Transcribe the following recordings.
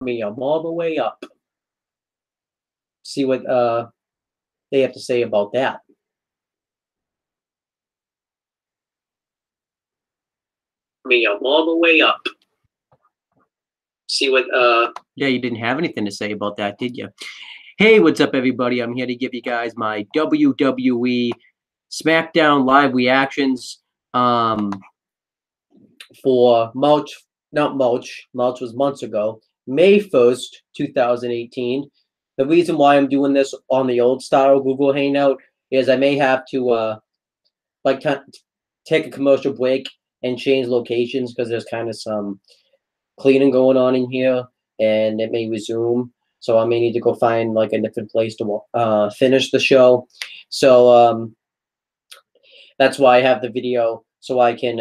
me I'm all the way up. See what they have to say about that. Me I'm all the way up. See what yeah, you didn't have anything to say about that, did you? Hey, what's up, everybody? I'm here to give you guys my WWE Smackdown live reactions for March was months ago, May 1st, 2018. The reason why I'm doing this on the old style Google Hangout is I may have to take a commercial break and change locations because there's kind of some cleaning going on in here, and it may resume. So I may need to go find like a different place to finish the show. So that's why I have the video, so I can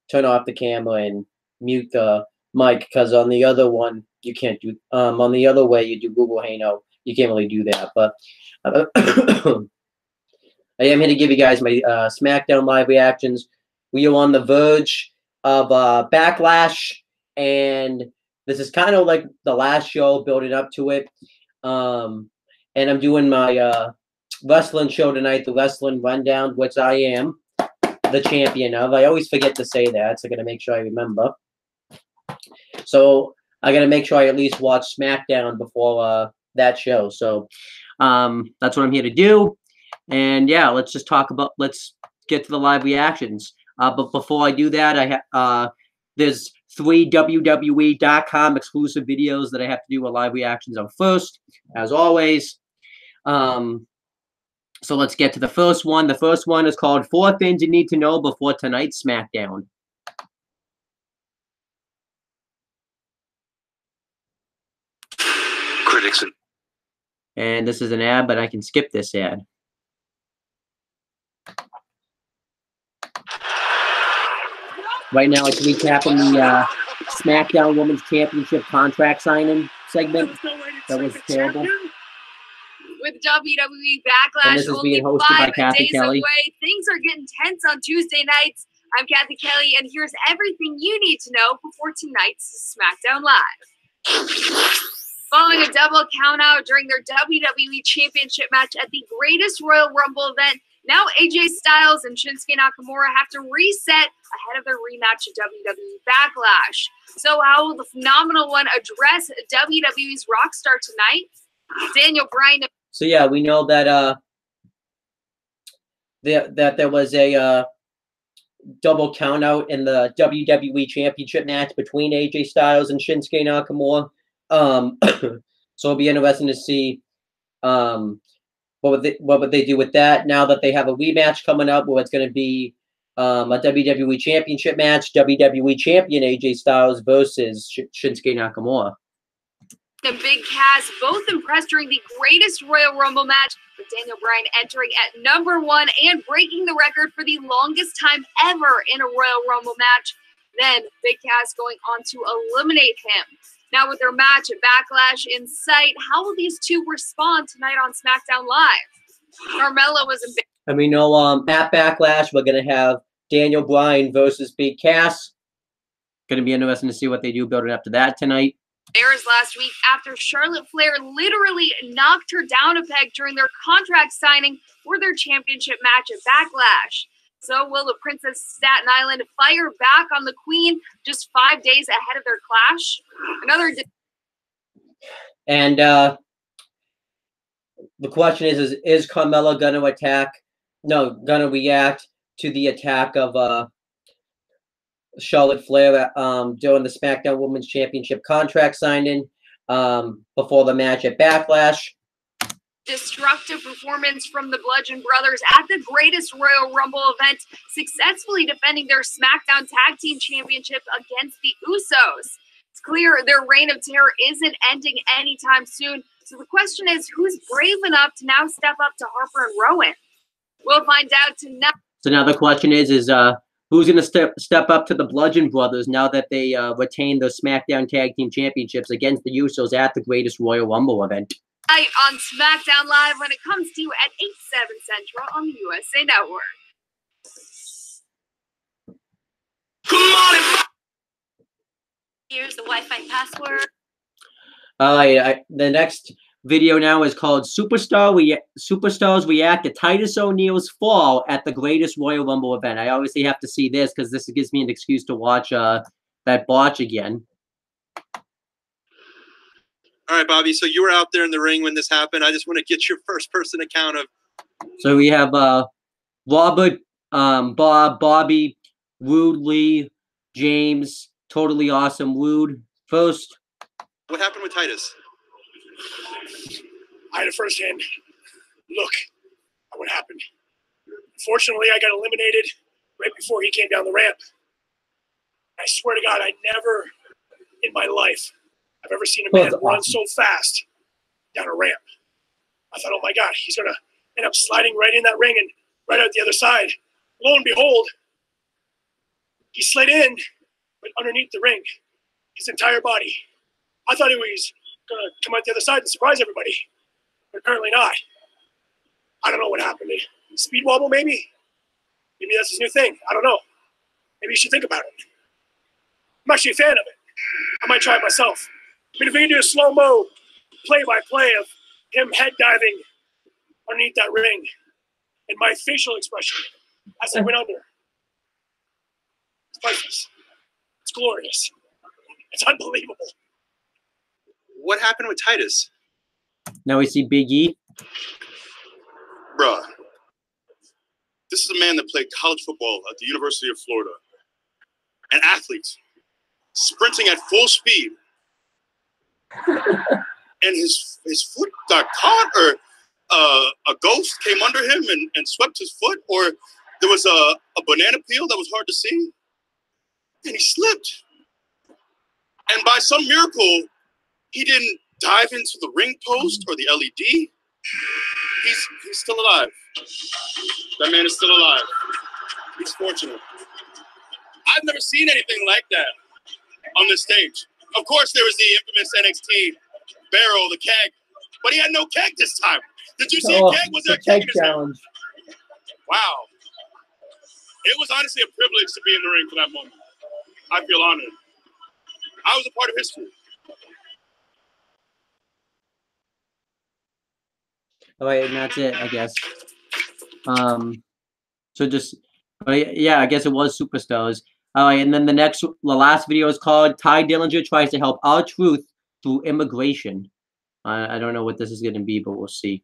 turn off the camera and mute the mic, because on the other one you can't do. On the other way you do Google Hangout, you can't really do that. But I am here to give you guys my SmackDown live reactions. We are on the verge of Backlash, and this is kind of like the last show building up to it. And I'm doing my wrestling show tonight, the Wrestling Rundown, which I am the champion of. I always forget to say that, so I'm going to make sure I remember. So I got to make sure I at least watch SmackDown before that show. So that's what I'm here to do. And yeah, let's get to the live reactions. But before I do that, there's 3 WWE.com exclusive videos that I have to do a live reactions on first, as always. So let's get to the first one. The first one is called 4 Things You Need to Know Before Tonight's SmackDown. Critics. And this is an ad, but I can skip this ad. Right now, it's recapping the SmackDown Women's Championship contract signing segment. That was terrible. With WWE Backlash only 5 days away, things are getting tense on Tuesday nights. I'm Kathy Kelly, and here's everything you need to know before tonight's SmackDown Live. Following a double countout during their WWE Championship match at the Greatest Royal Rumble event, now AJ Styles and Shinsuke Nakamura have to reset ahead of their rematch at WWE Backlash. So how will the phenomenal one address WWE's Rockstar tonight? Daniel Bryan. So yeah, we know that that there was a double countout in the WWE Championship match between AJ Styles and Shinsuke Nakamura. So it'll be interesting to see what would they do with that now that they have a rematch coming up where it's going to be a WWE Championship match, WWE Champion AJ Styles versus Shinsuke Nakamura. The Big Cass both impressed during the Greatest Royal Rumble match, with Daniel Bryan entering at #1 and breaking the record for the longest time ever in a Royal Rumble match. Then Big Cass going on to eliminate him. Now with their match at Backlash in sight, how will these two respond tonight on SmackDown Live? Carmella was in big. And we know at Backlash we're gonna have Daniel Bryan versus Big Cass. Gonna be interesting to see what they do building up to that tonight. Airs last week after Charlotte Flair literally knocked her down a peg during their contract signing for their championship match at Backlash. So will the Princess Staten Island fire back on the Queen just 5 days ahead of their clash? And the question is Carmella gonna react to the attack of Charlotte Flair during the SmackDown Women's Championship contract signing before the match at Backlash? Destructive performance from the Bludgeon Brothers at the Greatest Royal Rumble event, successfully defending their SmackDown Tag Team Championship against the Usos. It's clear their reign of terror isn't ending anytime soon, so the question is, who's brave enough to now step up to Harper and Rowan? We'll find out tonight. So now the question is who's going to step up to the Bludgeon Brothers now that they retain the SmackDown Tag Team Championships against the Usos at the Greatest Royal Rumble event? On SmackDown Live when it comes to you at 8/7 Central on the USA Network. Here's the Wi-Fi password. The next video now is called Superstars React to Titus O'Neil's fall at the Greatest Royal Rumble event. I obviously have to see this because this gives me an excuse to watch that botch again. All right, Bobby. So you were out there in the ring when this happened. I just want to get your first-person account of. So we have Robert, Bob, Bobby, Rude, Lee, James. Totally awesome, Rude. First. What happened with Titus? I had a first-hand look at what happened. Unfortunately, I got eliminated right before he came down the ramp. I swear to God, I never in my life I've ever seen a man run so fast down a ramp. I thought, oh my God, he's going to end up sliding right in that ring and right out the other side. Lo and behold, he slid in, but underneath the ring, his entire body. I thought he was going to come out the other side and surprise everybody, but apparently not. I don't know what happened. Speed wobble, maybe? Maybe that's his new thing. I don't know. Maybe you should think about it. I'm actually a fan of it. I might try it myself. I mean, if we can do a slow-mo play-by-play of him head diving underneath that ring and my facial expression as I went under. It's priceless. It's glorious. It's unbelievable. What happened with Titus? Now we see Big E. Bruh. This is a man that played college football at the University of Florida. An athlete sprinting at full speed. And his foot got caught, or a ghost came under him and swept his foot, or there was a banana peel that was hard to see, and he slipped. And by some miracle, he didn't dive into the ring post or the LED. He's still alive. That man is still alive. He's fortunate. I've never seen anything like that on this stage. Of course, there was the infamous NXT barrel, the keg, but he had no keg this time. Did you see a keg? Was there a keg challenge? Wow. It was honestly a privilege to be in the ring for that moment. I feel honored. I was a part of history. All right, and that's it, I guess. So just, yeah, I guess it was Superstars. All right, and then the last video is called Ty Dillinger Tries to Help Our Truth Through Immigration. I don't know what this is going to be, but we'll see.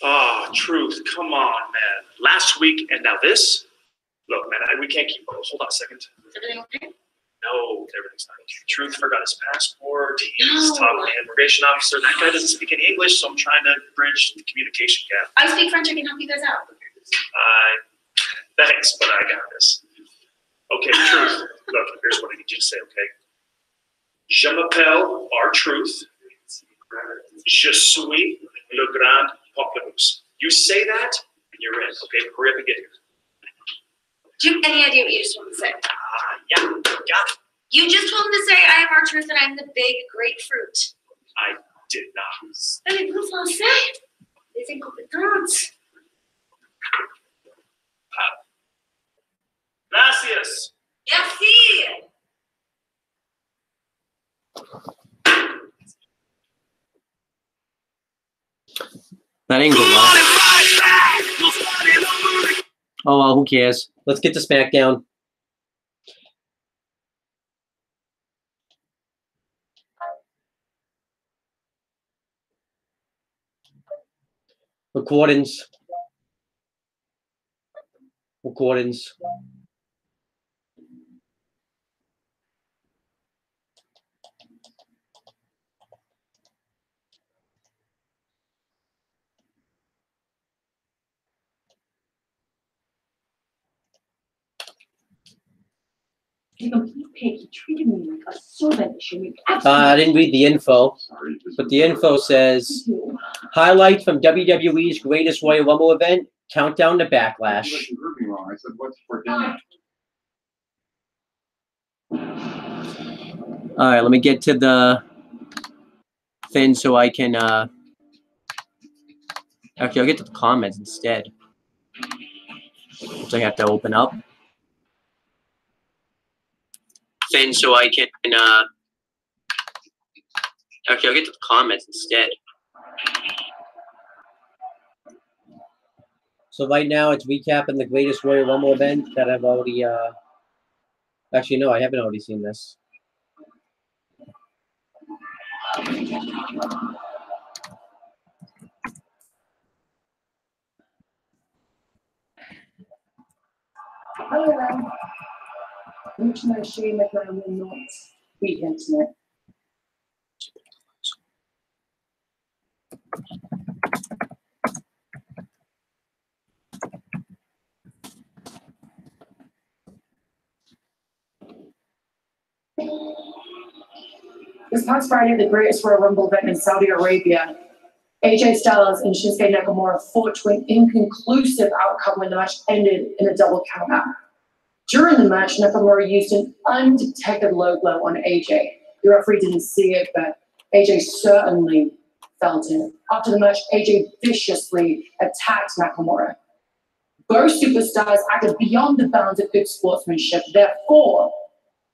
Oh, Truth, come on, man. Last week and now this? Look, man, we can't keep going. Hold on a second. Is everything okay? No, everything's not okay. Truth forgot his passport. He's talking to the immigration officer. That guy doesn't speak any English, so I'm trying to bridge the communication gap. I speak French. I can help you guys out. Thanks, but I got this. Okay, Truth. Look, here's what I need you to say, okay? Je m'appelle R-Truth. Je suis le grand pamplemousse. You say that, and you're in. Okay, hurry up and get here. Do you have any idea what you just told him to say? Yeah, got it. You just told him to say, I am R-Truth and I'm the big grapefruit. I did not. Parlez-vous français? Les incompétents. Gracias. Merci. That ain't good. Oh, well, who cares? Let's get to Smackdown. Recordings. He's a complete pig. He treated me like a servant. I didn't read the info, but the info says highlights from WWE's Greatest Royal Rumble event, countdown to Backlash. You heard me wrong. I said, what's for dinner? All right, let me get to the thing so I can, actually, I'll get to the comments instead, which I have to open up. Thing so I can, Actually, I'll get to the comments instead. So right now, it's recapping the greatest Royal Rumble event that I've already. Actually, no, I haven't already seen this. However, international McMahon will not be here tonight. This past Friday, the greatest Royal Rumble event in Saudi Arabia, AJ Styles and Shinsuke Nakamura fought to an inconclusive outcome when the match ended in a double countout. During the match, Nakamura used an undetected low blow on AJ. The referee didn't see it, but AJ certainly felt it. After the match, AJ viciously attacked Nakamura. Both superstars acted beyond the bounds of good sportsmanship. Therefore,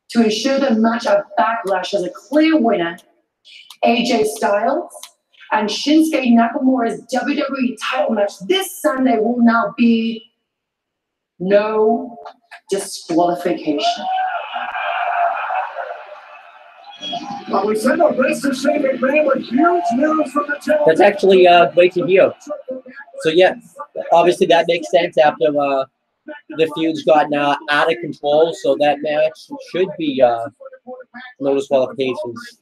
to ensure the match at Backlash has a clear winner, AJ Styles and Shinsuke Nakamura's WWE title match this Sunday will now be no disqualification. We send our best to Shane McMahon with huge news from the channel. That's actually great to hear. So yeah, obviously that makes sense after the feud's gotten out of control. So that match should be no disqualifications.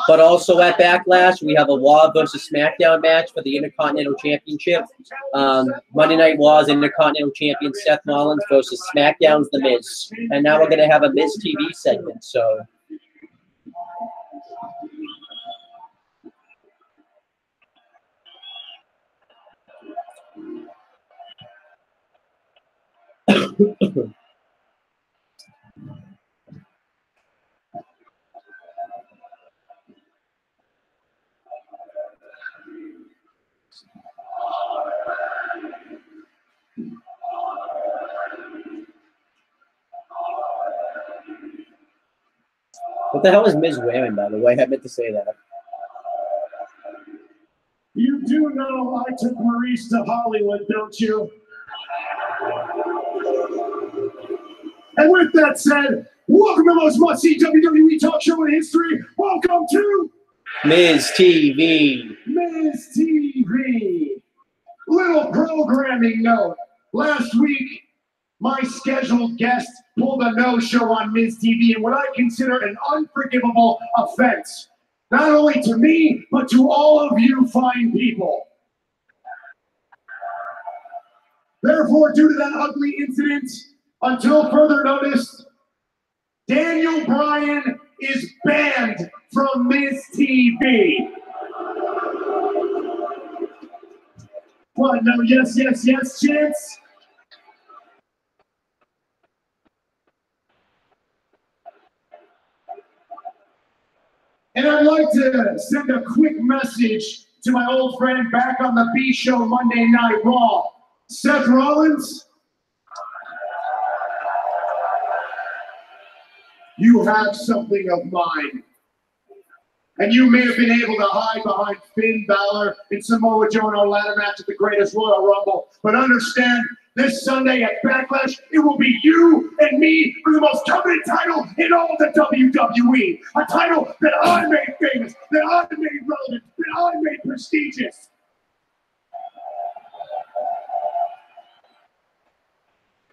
But also at Backlash, we have a Raw versus Smackdown match for the Intercontinental Championship. Monday Night Raw's Intercontinental Champion Seth Rollins versus SmackDown's The Miz. And now we're going to have a Miz TV segment. So. What the hell is Miz wearing, by the way? I meant to say that. You do know I took Maurice to Hollywood, don't you? And with that said, welcome to the most must-see WWE talk show in history. Welcome to Miz TV. Miz TV. Little programming note. Last week, my scheduled guest pulled a no-show on Miz TV in what I consider an unforgivable offense. Not only to me, but to all of you fine people. Therefore, due to that ugly incident, until further notice, Daniel Bryan is banned from Miz TV. What, no yes, yes, yes chance? And I'd like to send a quick message to my old friend back on the B Show Monday Night Raw, Seth Rollins. You have something of mine. And you may have been able to hide behind Finn Balor and Samoa Joe in our ladder match at the Greatest Royal Rumble. But understand, this Sunday at Backlash, it will be you and me for the most coveted title in all the WWE. A title that I made famous, that I made relevant, that I made prestigious.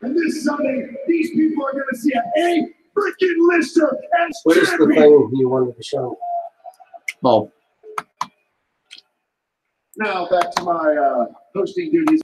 And this Sunday, these people are going to see a freaking lister as What is the thing you wanted to show? Oh. Now back to my hosting duties.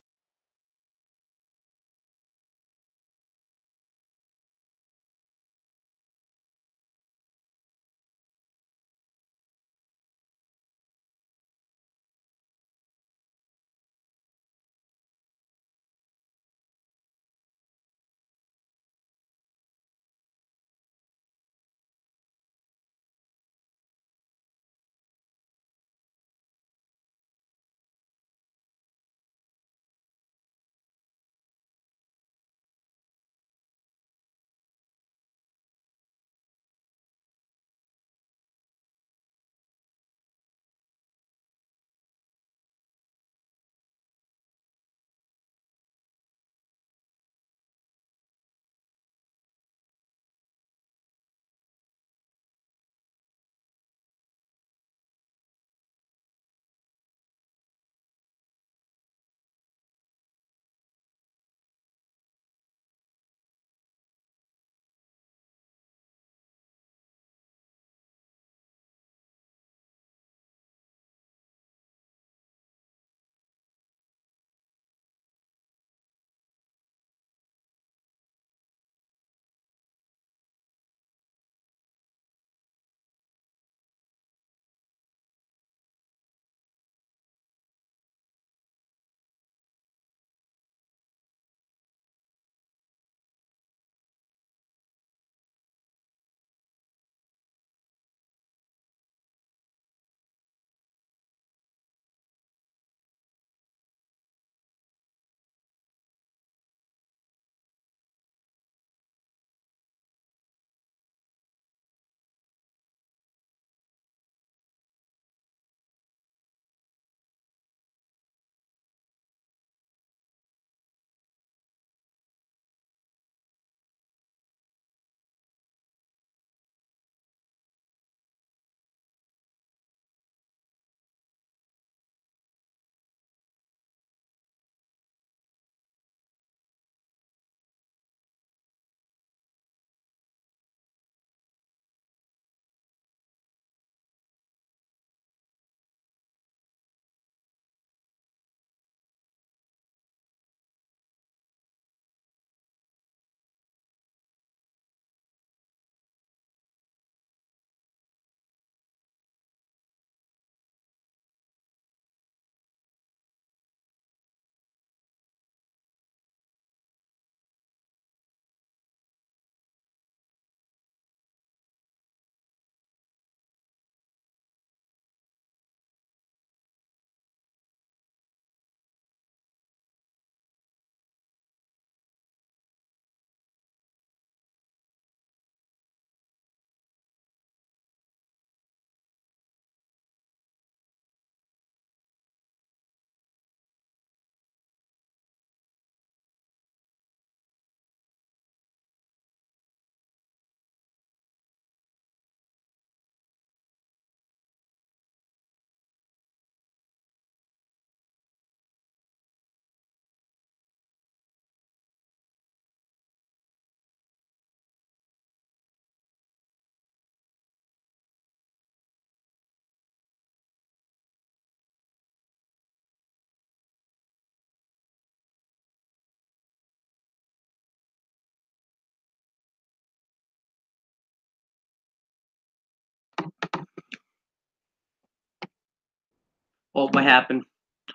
Oh, what happened?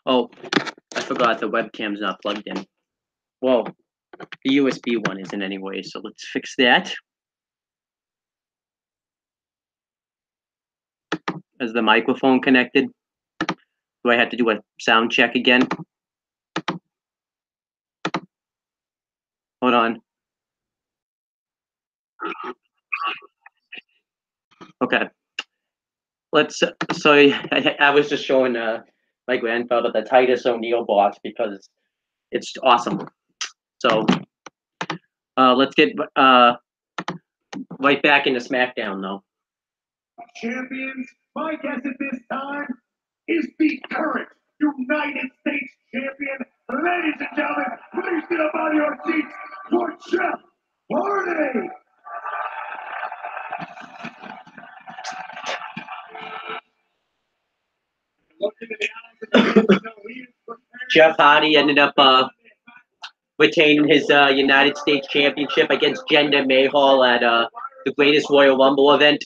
Oh, I forgot the webcam's not plugged in. Well, the USB one isn't anyway, so let's fix that. Is the microphone connected? Do I have to do a sound check again? Hold on. Okay. So I was just showing my grandfather the Titus O'Neil box because it's awesome. So let's get right back into Smackdown though. Champions, my guess at this time is the current United States champion. Ladies and gentlemen, please get up out of your seats for Jeff Hardy. Jeff Hardy ended up retaining his United States Championship against Jinder Mahal at the Greatest Royal Rumble event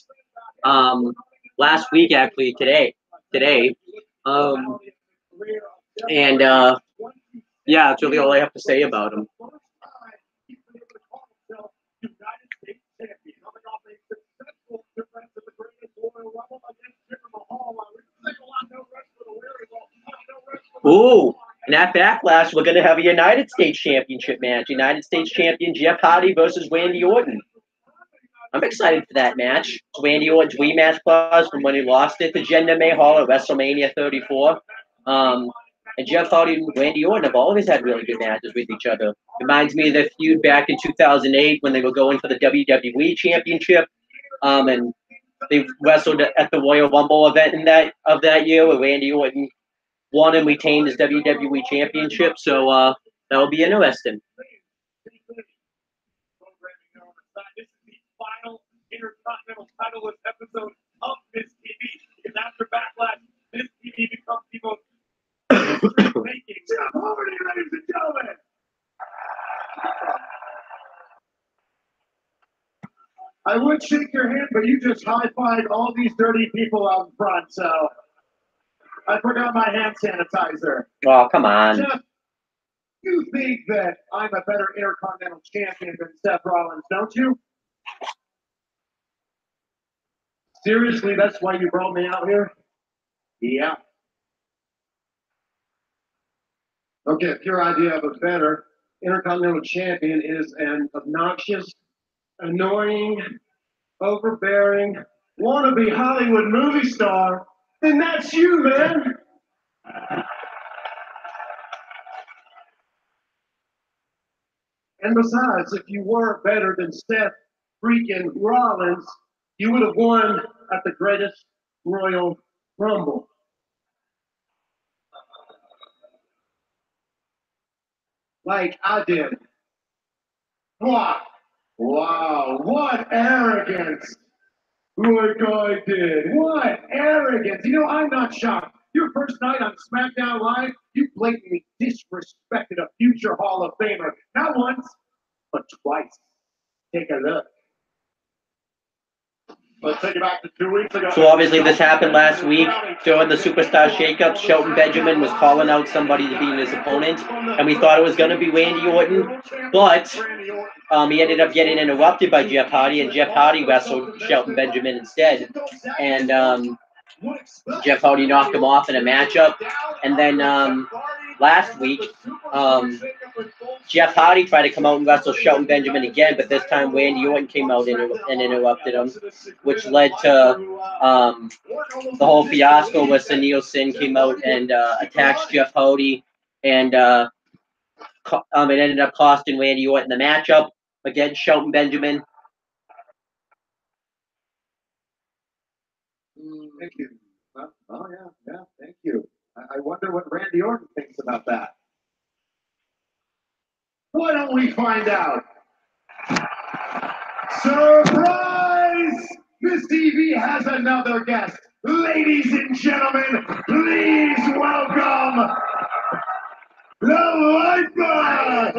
last week, actually today. And yeah, that's really all I have to say about him. Ooh, and at Backlash, we're going to have a United States Championship match. United States Champion Jeff Hardy versus Randy Orton. I'm excited for that match. It's Randy Orton's rematch clause from when he lost it to Jinder Mahal at WrestleMania 34. And Jeff Hardy and Randy Orton have always had really good matches with each other. Reminds me of their feud back in 2008 when they were going for the WWE Championship. And they wrestled at the Royal Rumble event of that year where Randy Orton won and retained his WWE Championship. So that'll be interesting. This is the final Intercontinental titleist episode of Miss TV. Because after Backlash, Miss TV becomes the most making. Jeff Hardy, ladies and gentlemen. I would shake your hand, but you just high-fived all these dirty people out in front, so I forgot my hand sanitizer. Oh, come on. Jeff, you think that I'm a better Intercontinental champion than Seth Rollins, don't you? Seriously, that's why you brought me out here? Yeah. Okay, if your idea of a better Intercontinental champion is an obnoxious, annoying, overbearing, wannabe Hollywood movie star, then that's you, man. And besides, if you were better than Seth freaking Rollins, you would have won at the Greatest Royal Rumble. Like I did. What? Wow, what arrogance! Like I did. What arrogance! You know, I'm not shocked. Your first night on Smackdown Live, you blatantly disrespected a future Hall of Famer. Not once, but twice. Take a look. Let's take it back to 2 weeks ago. So obviously this happened last week during the Superstar Shakeup. Shelton Benjamin was calling out somebody to be his opponent, and we thought it was going to be Randy Orton, but he ended up getting interrupted by Jeff Hardy, and Jeff Hardy wrestled Shelton Benjamin instead. And Jeff Hardy knocked him off in a matchup. And then last week, Jeff Hardy tried to come out and wrestle Shelton Benjamin again, but this time Randy Orton came out and interrupted him, which led to the whole fiasco where Sunil Singh came out and attacked Jeff Hardy, and it ended up costing Randy Orton the matchup against Shelton Benjamin. Thank you. Oh, yeah, thank you. I wonder what Randy Orton thinks about that. Why don't we find out? Surprise! Miss TV has another guest. Ladies and gentlemen, please welcome the Viper!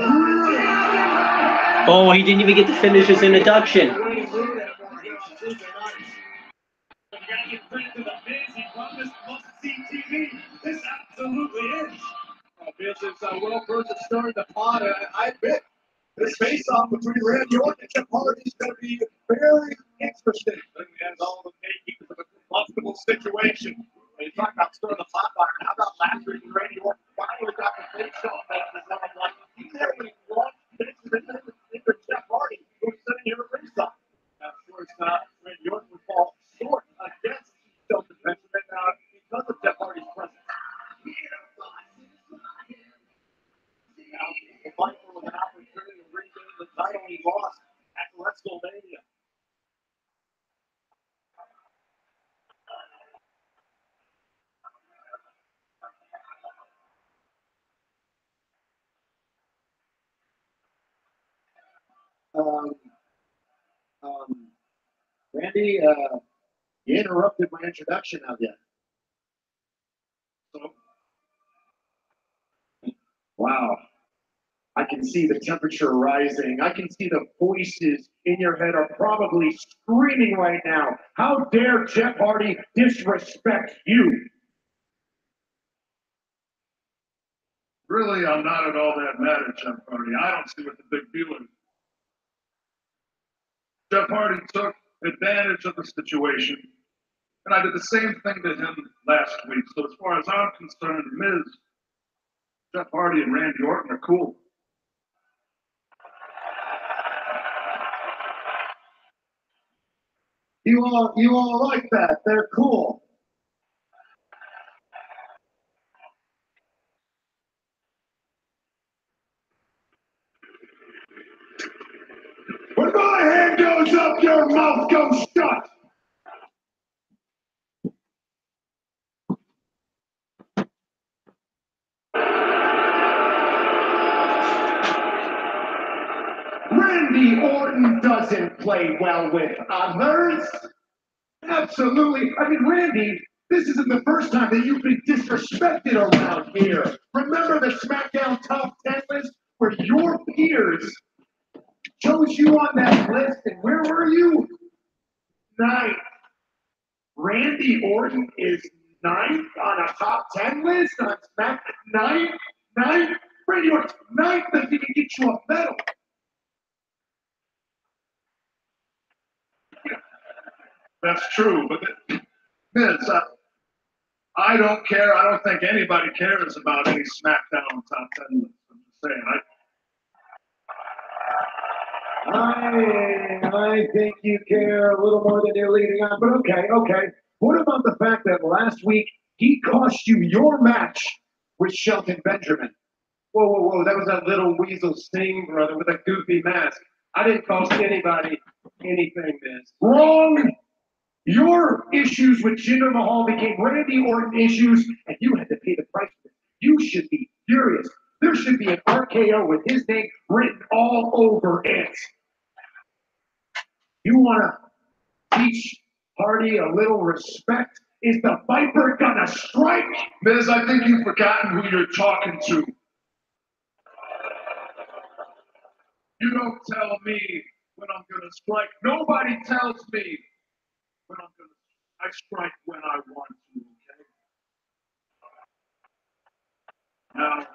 Oh, he didn't even get to finish his introduction. This versus Will versus starting the pod. I admit, this face-off between Randy Orton and Jeff Hardy is going to be very interesting. And we have all the makings of a combustible situation. And you talk about stirring the pot fire. How about last week when Randy Orton finally got the face-off match? Like, he nearly won into Jeff Hardy, who's sitting here at ringside. Of course, Randy Orton would fall short against self-defense because of Jeff Hardy's presence. Now, the Viper with an opportunity to regain the title he lost at WrestleMania. Randy, you interrupted my introduction of you. So, wow. I can see the temperature rising. I can see the voices in your head are probably screaming right now. How dare Jeff Hardy disrespect you? Really, I'm not at all that mad at Jeff Hardy. I don't see what the big deal is. Jeff Hardy took advantage of the situation, and I did the same thing to him last week. So as far as I'm concerned, Miz, Jeff Hardy and Randy Orton are cool. You all like that? They're cool. When my hand goes up, your mouth goes shut. Randy Orton doesn't play well with others. Absolutely. I mean, Randy, this isn't the first time that you've been disrespected around here. Remember the Smackdown Top 10 list where your peers chose you on that list, and where were you? 9th. Randy Orton is 9th on a top 10 list on Smackdown. 9th? Randy Orton, 9th doesn't even get you a medal. That's true, but Miz, I don't care. I don't think anybody cares about any SmackDown top 10 list. I'm just saying. I think you care a little more than you're leading on, but okay. What about the fact that last week he cost you your match with Shelton Benjamin? Whoa, that was that little weasel Sting brother with a goofy mask. I didn't cost anybody anything, Miz. Wrong! Your issues with Jinder Mahal became Randy Orton issues, and you had to pay the price for it. You should be furious. There should be an RKO with his name written all over it. You want to teach Hardy a little respect? Is the Viper gonna strike? Miz, I think you've forgotten who you're talking to. You don't tell me when I'm gonna strike. Nobody tells me when I'm gonna. I strike when I want to. Okay. Now, as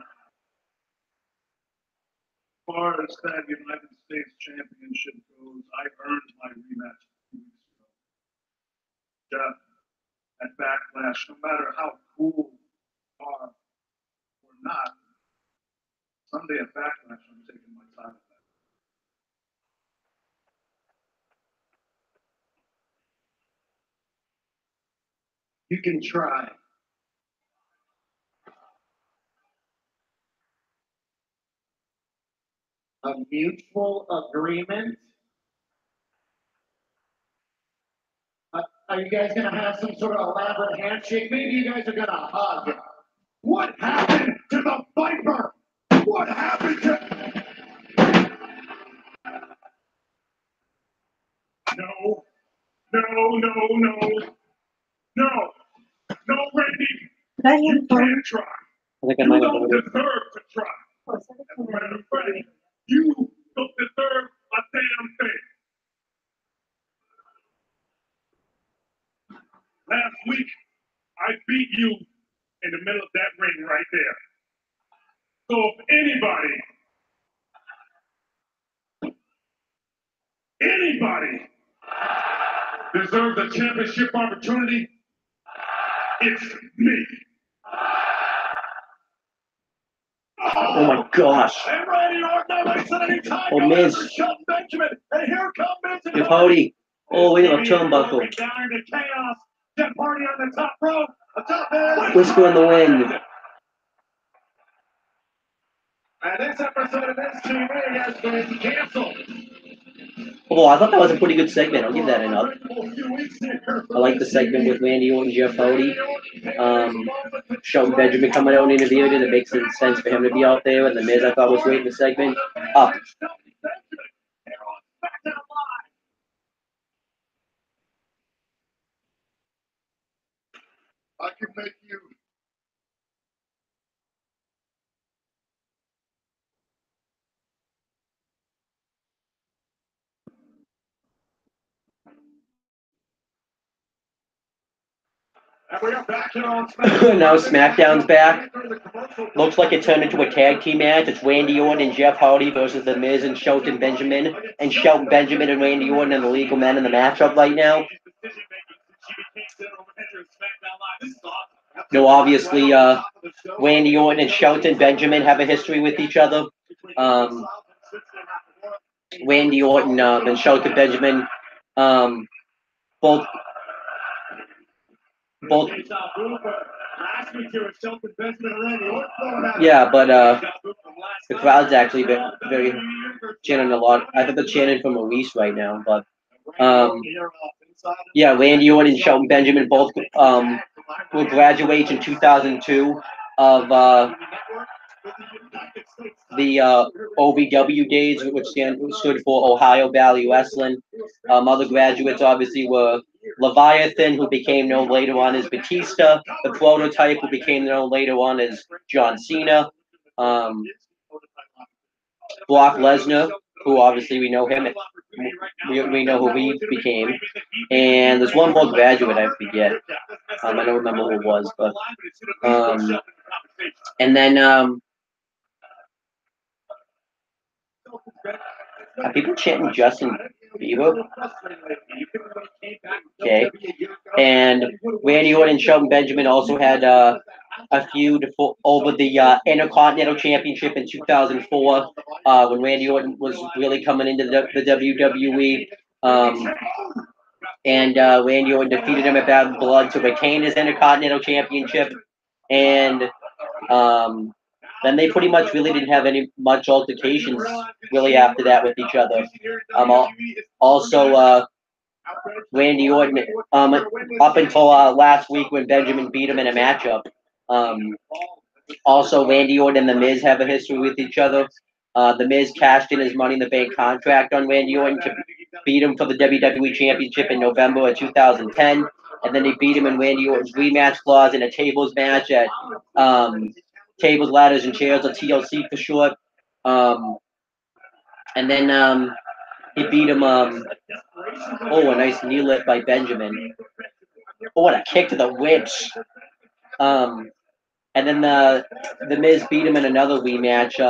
far as that United States Championship goes, I earned my rematch 2 weeks ago. Jeff, at Backlash, no matter how cool you are or not, someday at Backlash, I'm taking my title back. You can try. A mutual agreement? Are you guys going to have some sort of elaborate handshake? Maybe you guys are going to hug. What happened to the Viper? What happened to... No, Randy. You can't try. You don't deserve to try. As a matter of fact, you don't deserve a damn thing. Last week, I beat you in the middle of that ring right there. So if anybody deserves a championship opportunity, it's me. Oh my gosh. Oh, Miz. Jeff Hardy. Oh, we have a turnbuckle. Whisper in the wind. This episode of STV has been canceled. Oh, I thought that was a pretty good segment. I'll give that enough. I like the segment with Randy Orton and Jeff Hardy. Shelton Benjamin coming out and interviewed it. It makes sense for him to be out there. And the Miz, I thought, was great in the segment. Up. I can make you. And we are back here on SmackDown. Now SmackDown's back. Looks like it turned into a tag team match. It's Randy Orton and Jeff Hardy versus The Miz and Shelton Benjamin. And Shelton Benjamin and Randy Orton and the Legal Men in the matchup right now. No, obviously, Randy Orton and Shelton Benjamin have a history with each other. Randy Orton and Shelton Benjamin both. Yeah, but the crowd's actually very chanting a lot. I think they're chanting for Maurice right now, but yeah, Randy Orton and Shelton Benjamin both will graduate in 2002 of the OVW days, which stood for Ohio Valley Wrestling. Other graduates obviously were Leviathan, who became known later on as Batista, the Prototype, who became known later on as John Cena, Brock Lesnar, who obviously we know him, we know who he became, and there's one more graduate I forget. I don't remember who it was, but and then are people chanting Justin Bieber? Okay. And Randy Orton and Shelton Benjamin also had a feud over the Intercontinental Championship in 2004 when Randy Orton was really coming into the WWE. And Randy Orton defeated him at Bad Blood to retain his Intercontinental Championship. And then they pretty much really didn't have any much altercations really after that with each other. Also, Randy Orton, up until last week when Benjamin beat him in a matchup. Also, Randy Orton and The Miz have a history with each other. The Miz cashed in his Money in the Bank contract on Randy Orton to beat him for the WWE Championship in November of 2010. And then he beat him in Randy Orton's rematch clause in a tables match at Tables, Ladders, and Chairs, or TLC for short. And then he beat him, a nice knee lift by Benjamin. Oh, and a kick to the ribs. And then the Miz beat him in another rematch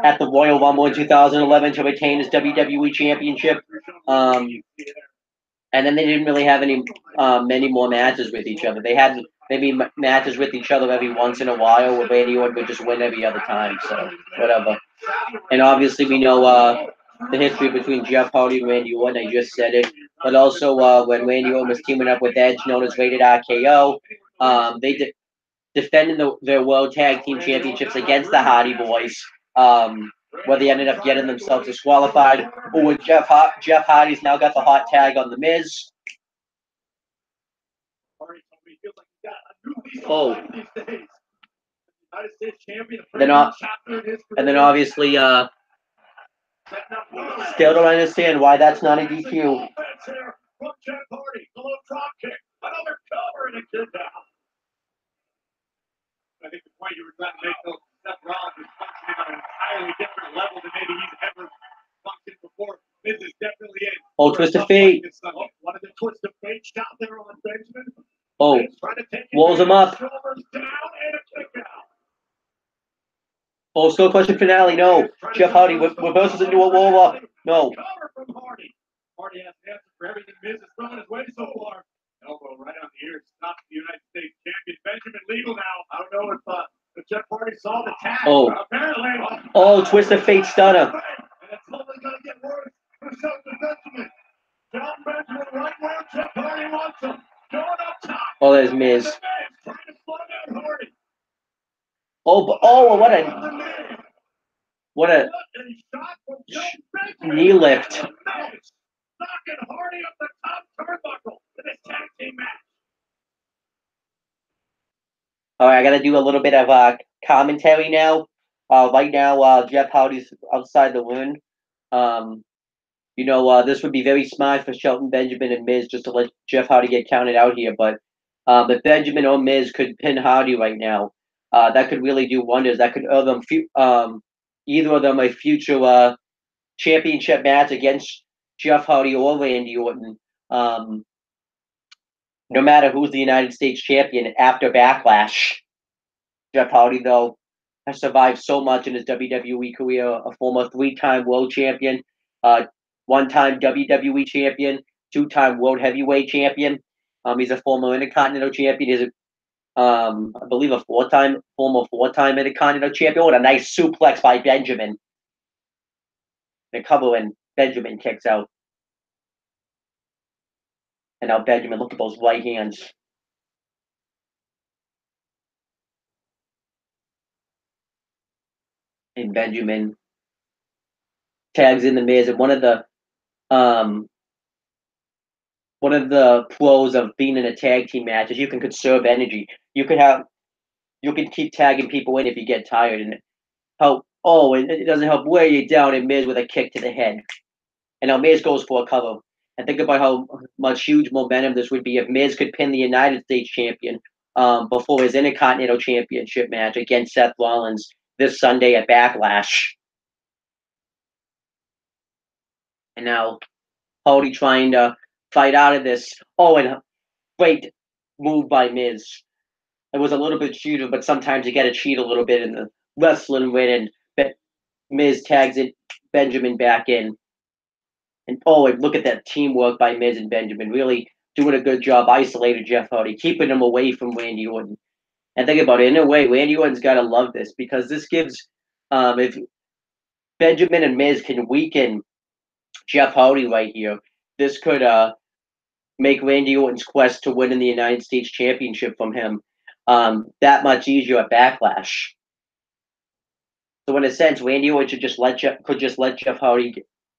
at the Royal Rumble in 2011 to retain his WWE Championship. And then they didn't really have many more matches with each other. They had maybe matches with each other every once in a while, where Randy Orton would just win every other time. So whatever. And obviously we know the history between Jeff Hardy and Randy Orton. I just said it. But also when Randy Orton was teaming up with Edge, known as Rated RKO, they defended their World Tag Team Championships against the Hardy Boys, where they ended up getting themselves disqualified. Oh, Jeff Hardy's now got the hot tag on The Miz. Oh. And then obviously, still don't understand why that's not a DQ. I think the point you were trying to make, though, Seth Rollins is functioning on an entirely different level than maybe he's ever functioned before. This is definitely it. Oh, twist of fate. One of the twist of fate shot there on Benjamin. Oh, rolls him up. Skull Crushing finale. No. Jeff Hardy reverses into a roll-up. No. Hardy has an answer for everything Miz is throwing his way so far. Elbow right on the ear. Stops the United States champion. Benjamin legal now. I don't know if Jeff Hardy saw the tag. Oh. Apparently. Oh, twist of fate stunner. And it's only going to get worse for Shelton Benjamin. Shelton Benjamin right where Jeff Hardy wants him. Going up top. Oh, there's Miz. Trying to slow down Hardy. Oh, what a knee lift. Knocking Hardy up the top turnbuckle in this tag team match. All right, I got to do a little bit of commentary now. Right now, Jeff Hardy's outside the ring. This would be very smart for Shelton Benjamin and Miz just to let Jeff Hardy get counted out here. But if Benjamin or Miz could pin Hardy right now, that could really do wonders. That could earn them either of them a future championship match against Jeff Hardy or Randy Orton. No matter who's the United States champion after Backlash. Jeff Hardy, though, has survived so much in his WWE career. A former 3-time world champion, 1-time WWE champion, 2-time world heavyweight champion. He's a former Intercontinental champion. He's I believe a former 4-time Intercontinental champion. What a nice suplex by Benjamin. The cover when Benjamin kicks out. And now Benjamin, look at those right hands. And Benjamin tags in the Miz. And one of the pros of being in a tag team match is you can conserve energy. You can keep tagging people in if you get tired, and it doesn't help wear you down. And Miz with a kick to the head, and now Miz goes for a cover. And think about how much huge momentum this would be if Miz could pin the United States champion before his Intercontinental Championship match against Seth Rollins this Sunday at Backlash. And now Hardy trying to fight out of this. Oh, and great move by Miz. It was a little bit cheated, but sometimes you got to cheat a little bit in the wrestling ring. And Miz tags it Benjamin back in. And look at that teamwork by Miz and Benjamin. Really doing a good job isolating Jeff Hardy, keeping him away from Randy Orton. And think about it, in a way, Randy Orton's got to love this because this gives, if Benjamin and Miz can weaken Jeff Hardy right here, this could make Randy Orton's quest to win in the United States Championship from him that much easier at Backlash. So in a sense, Randy Orton could just let Jeff Hardy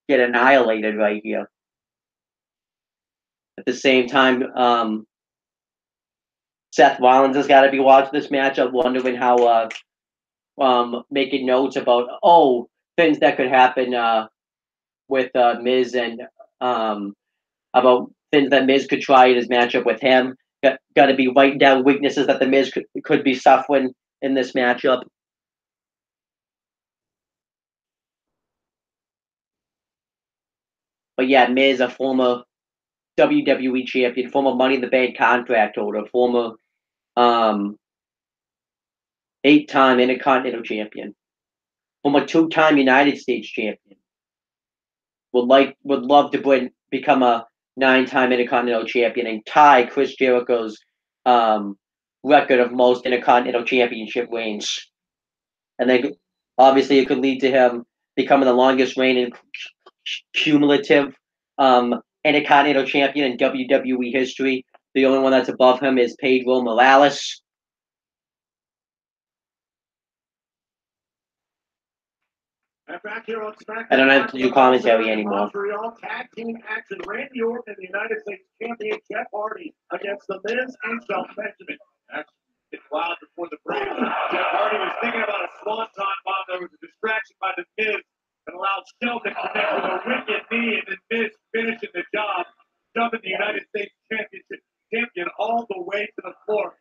get annihilated right here. At the same time, Seth Rollins has got to be watching this matchup, wondering how, making notes about things that could happen with Miz and about things that Miz could try in his matchup with him. Got to be writing down weaknesses that the Miz could be suffering in this matchup. But yeah, Miz, a former WWE champion, former Money in the Bank contract holder, former 8-time Intercontinental champion, former 2-time United States champion. Would love to become a 9-time Intercontinental champion and tie Chris Jericho's record of most Intercontinental Championship reigns. And then obviously it could lead to him becoming the longest reigning cumulative Intercontinental champion in WWE history. The only one that's above him is Pedro Morales. And back here on Smackdown, I don't have to do commentary anymore. Montreal tag team action. Randy Orton and the United States champion Jeff Hardy against the Miz and Shelton Benjamin. It's wild before the break. Jeff Hardy was thinking about a swanton bomb that was a distraction by the Miz and allowed Shelton to connect with a wicked knee, and then Miz finishing the job, dumping the United States champion all the way to the floor.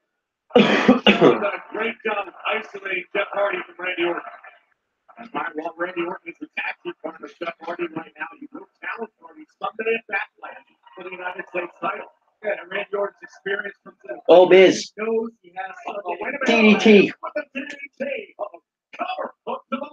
Shelton done a great job of isolating Jeff Hardy from Randy Orton. And while Randy Orton is the tag team partner of Jeff Hardy right now, he will challenge Hardy Sunday at Backlash for the United States title. Yeah, and Randy Orton's experience from the Miz. He knows he has DDT. DDT. Cover. Hook to the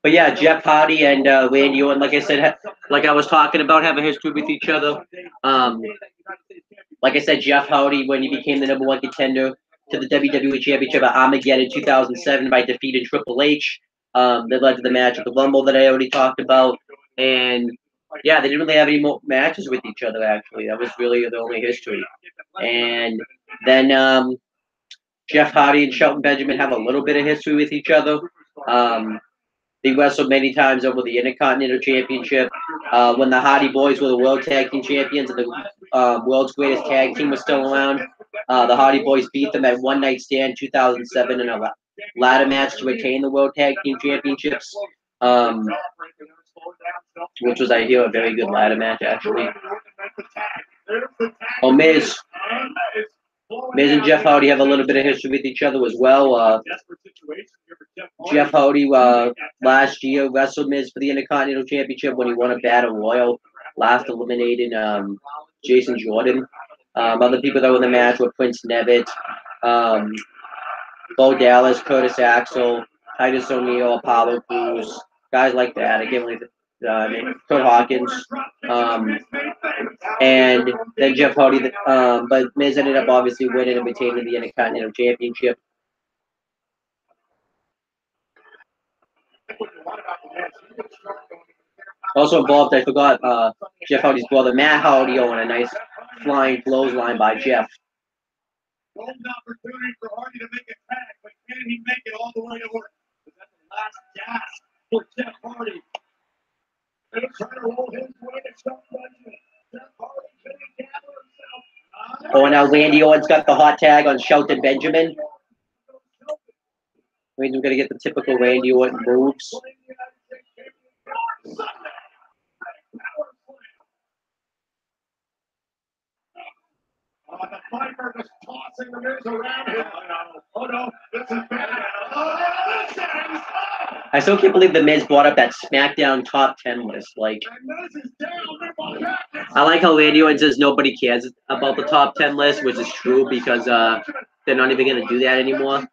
But yeah, Jeff Hardy and Randy Orton, like I said, like I was talking about, have a history with each other. Like I said, Jeff Hardy, when he became the #1 contender to the WWE Championship at Armageddon in 2007 by defeating Triple H, that led to the match at the Rumble that I already talked about. And yeah, they didn't really have any more matches with each other, actually. That was really the only history. And then Jeff Hardy and Shelton Benjamin have a little bit of history with each other. They wrestled many times over the Intercontinental Championship. When the Hardy Boys were the World Tag Team Champions and the World's Greatest Tag Team was still around, the Hardy Boys beat them at One Night Stand 2007 in a ladder match to retain the World Tag Team Championships, which was, I hear, a very good ladder match, actually. Oh, Miz and Jeff Hardy have a little bit of history with each other as well. Jeff Hardy last year wrestled Miz for the Intercontinental Championship when he won a Battle Royal, last eliminating Jason Jordan. Other people that were in the match were Prince Nevitt, Bo Dallas, Curtis Axel, Titus O'Neil, Apollo Crews, guys like that. Again, Kurt Hawkins. And then Jeff Hardy, but Miz ended up obviously winning and retaining the Intercontinental Championship. Also involved, I forgot, Jeff Hardy's brother, Matt Hardy, on a nice flying clothesline by Jeff. Golden opportunity for Hardy to make a tag, but can he make it all the way over? Is that the last gasp for Jeff Hardy? And he's trying to roll his way to somebody. Jeff Hardy couldn't gather himself. Oh, and now Randy Orton's got the hot tag on Shelton Benjamin. We're going to get the typical Randy Orton moves. The Viper just tossing the Miz around him. Oh no, this is bad. Oh, this is... I still can't believe the Miz brought up that Smackdown top 10 list. Like, I like how Randy Orton says nobody cares about the top 10 list, which is true because they're not even going to do that anymore.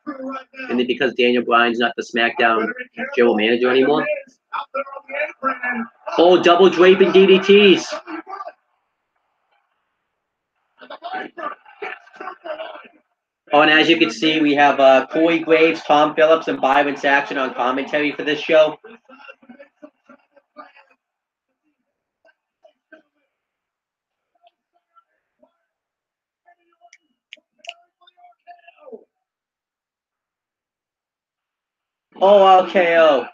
And then because Daniel Bryan's not the Smackdown general manager anymore. Oh, double draping DDTs. Oh, and as you can see, we have Corey Graves, Tom Phillips, and Byron Saxton on commentary for this show. Oh, RKO.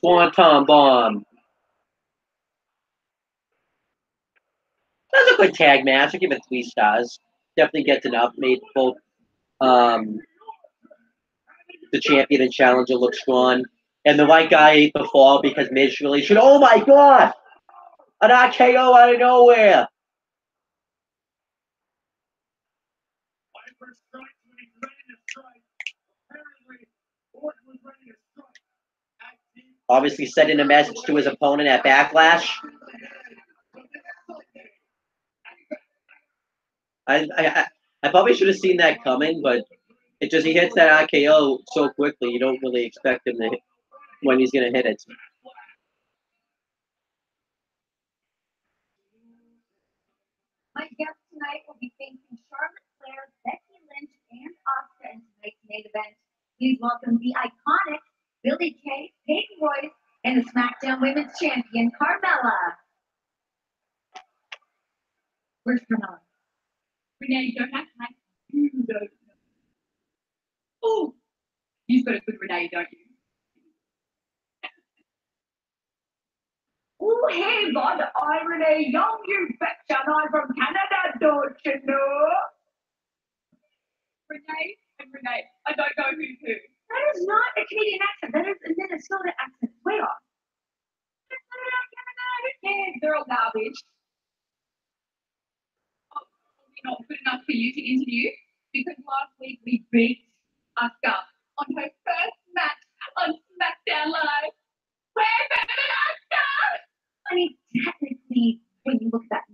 Swanton Bomb. That was a good tag match. I'll give it 3 stars. Definitely gets enough. Made both the champion and challenger look strong. And the right guy ate the fall because Miz really should. Oh my god! An RKO out of nowhere! Obviously sending a message to his opponent at Backlash. I probably should have seen that coming, but it just he hits that RKO so quickly, you don't really expect him to hit when he's going to hit it. My guest tonight will be facing Charlotte Flair, Becky Lynch, and Asuka in tonight's main event. Please welcome the iconic Billie Kay, Peyton Royce, and the SmackDown Women's Champion, Carmella. Where's Carmella? Renee, you don't have time. You don't. Oh, you've got a good Renee, don't you? Oh, hey, bud, I'm Renee Young, you betcha, and I'm from Canada, don't you know? Renee and Renee, I don't know who's who. That is not a Canadian accent, that is a Minnesota accent. Way off. They're all garbage. Oh, not good enough for you to interview? Because last week we beat Asuka on her first match on Smackdown Live. We're better than Asuka! I mean, technically, when you look at that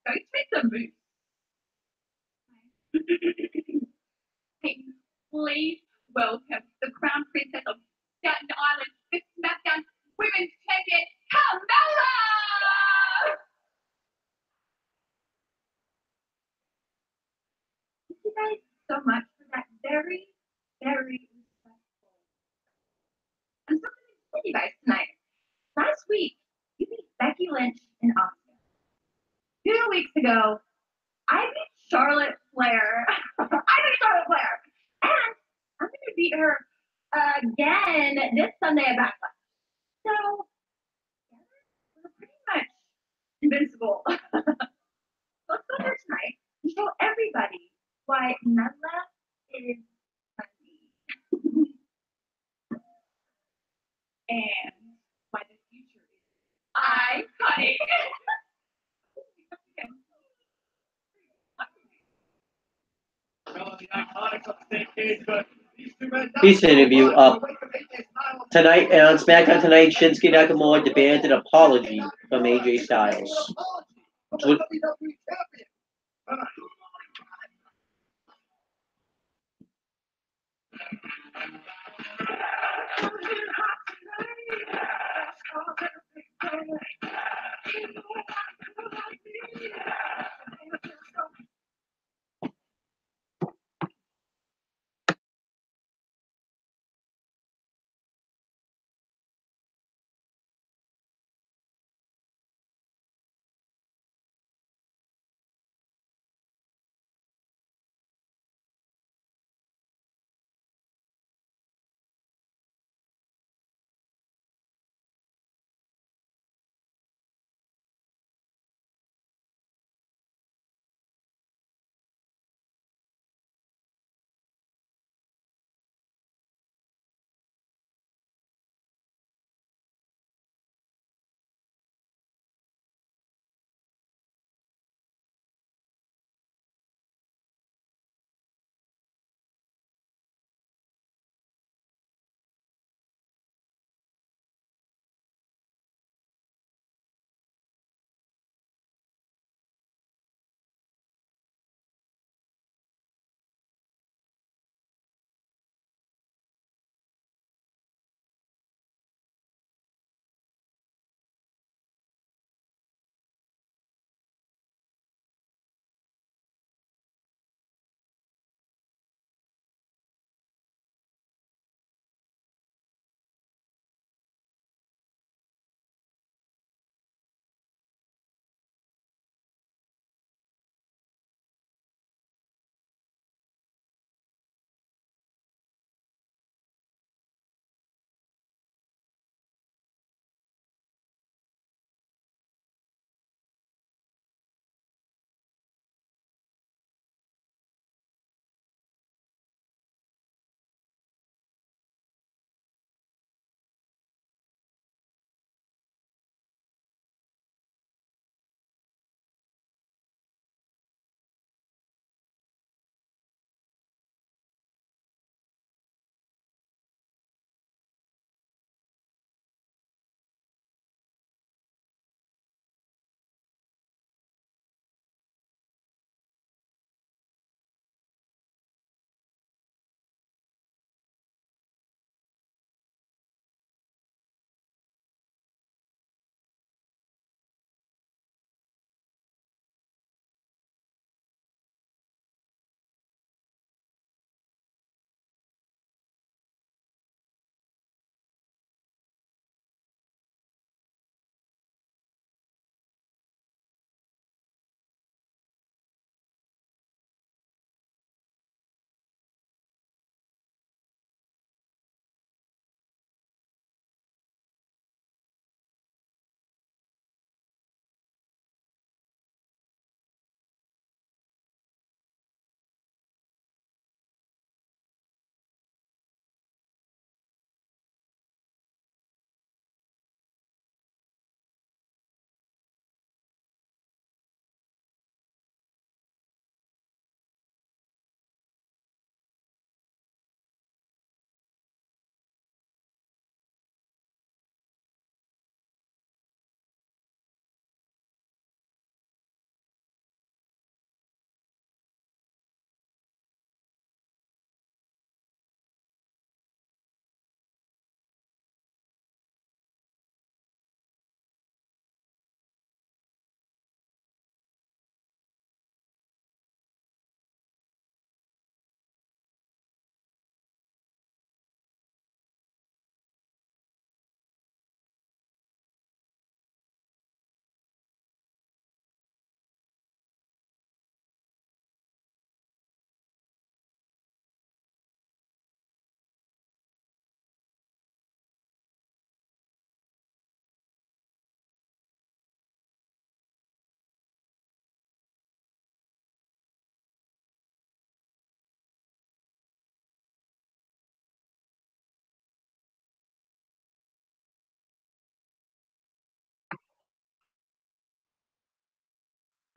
Don't make the move. Please welcome the Crown Princess of Staten Island, the Smackdown Women's Champion, Carmella! Thank you guys so much for that very, very respectful. I'm so excited to see you guys tonight. Last week, you beat Becky Lynch and Asuka. 2 weeks ago, I beat Charlotte Flair. And I'm going to beat her again this Sunday at Backlash. So, we're pretty much invincible. Let's go there tonight and show everybody why Mella is funny. And why the future is iconic. Peace interview up. Tonight on SmackDown tonight, Shinsuke Nakamura demanded an apology from AJ Styles.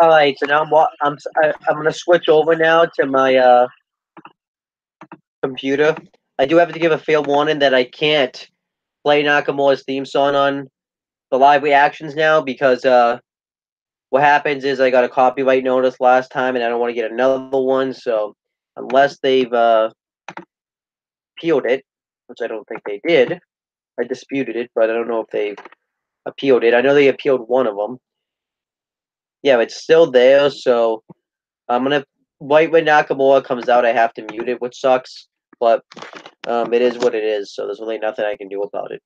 All right, so now I'm gonna switch over now to my computer. I do have to give a fair warning that I can't play Nakamura's theme song on the live reactions now because what happens is I got a copyright notice last time and I don't want to get another one. So unless they've appealed it, which I don't think they did, I disputed it, but I don't know if they've appealed it. I know they appealed one of them. Yeah, it's still there, so I'm gonna right when Nakamura comes out, I have to mute it, which sucks. But it is what it is, so there's really nothing I can do about it.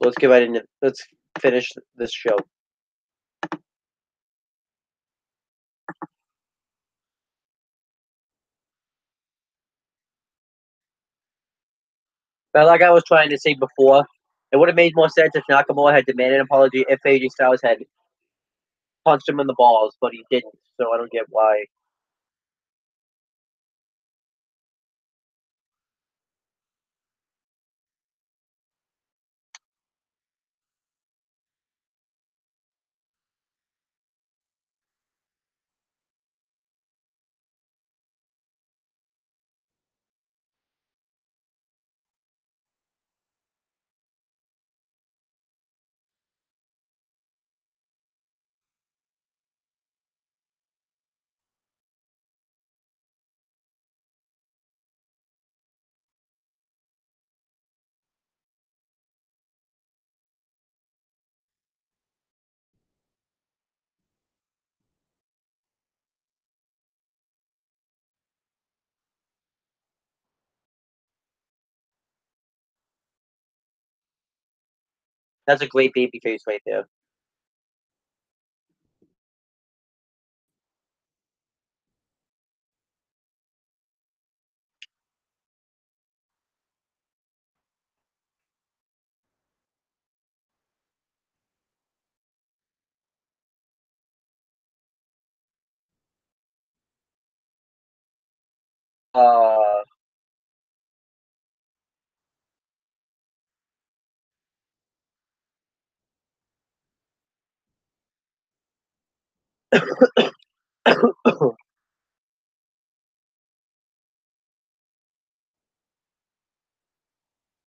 Let's get right into. Let's finish this show. But like I was trying to say before, it would have made more sense if Nakamura had demanded an apology if AJ Styles had punched him in the balls, but he didn't. So I don't get why. That's a great baby face right there. Uh,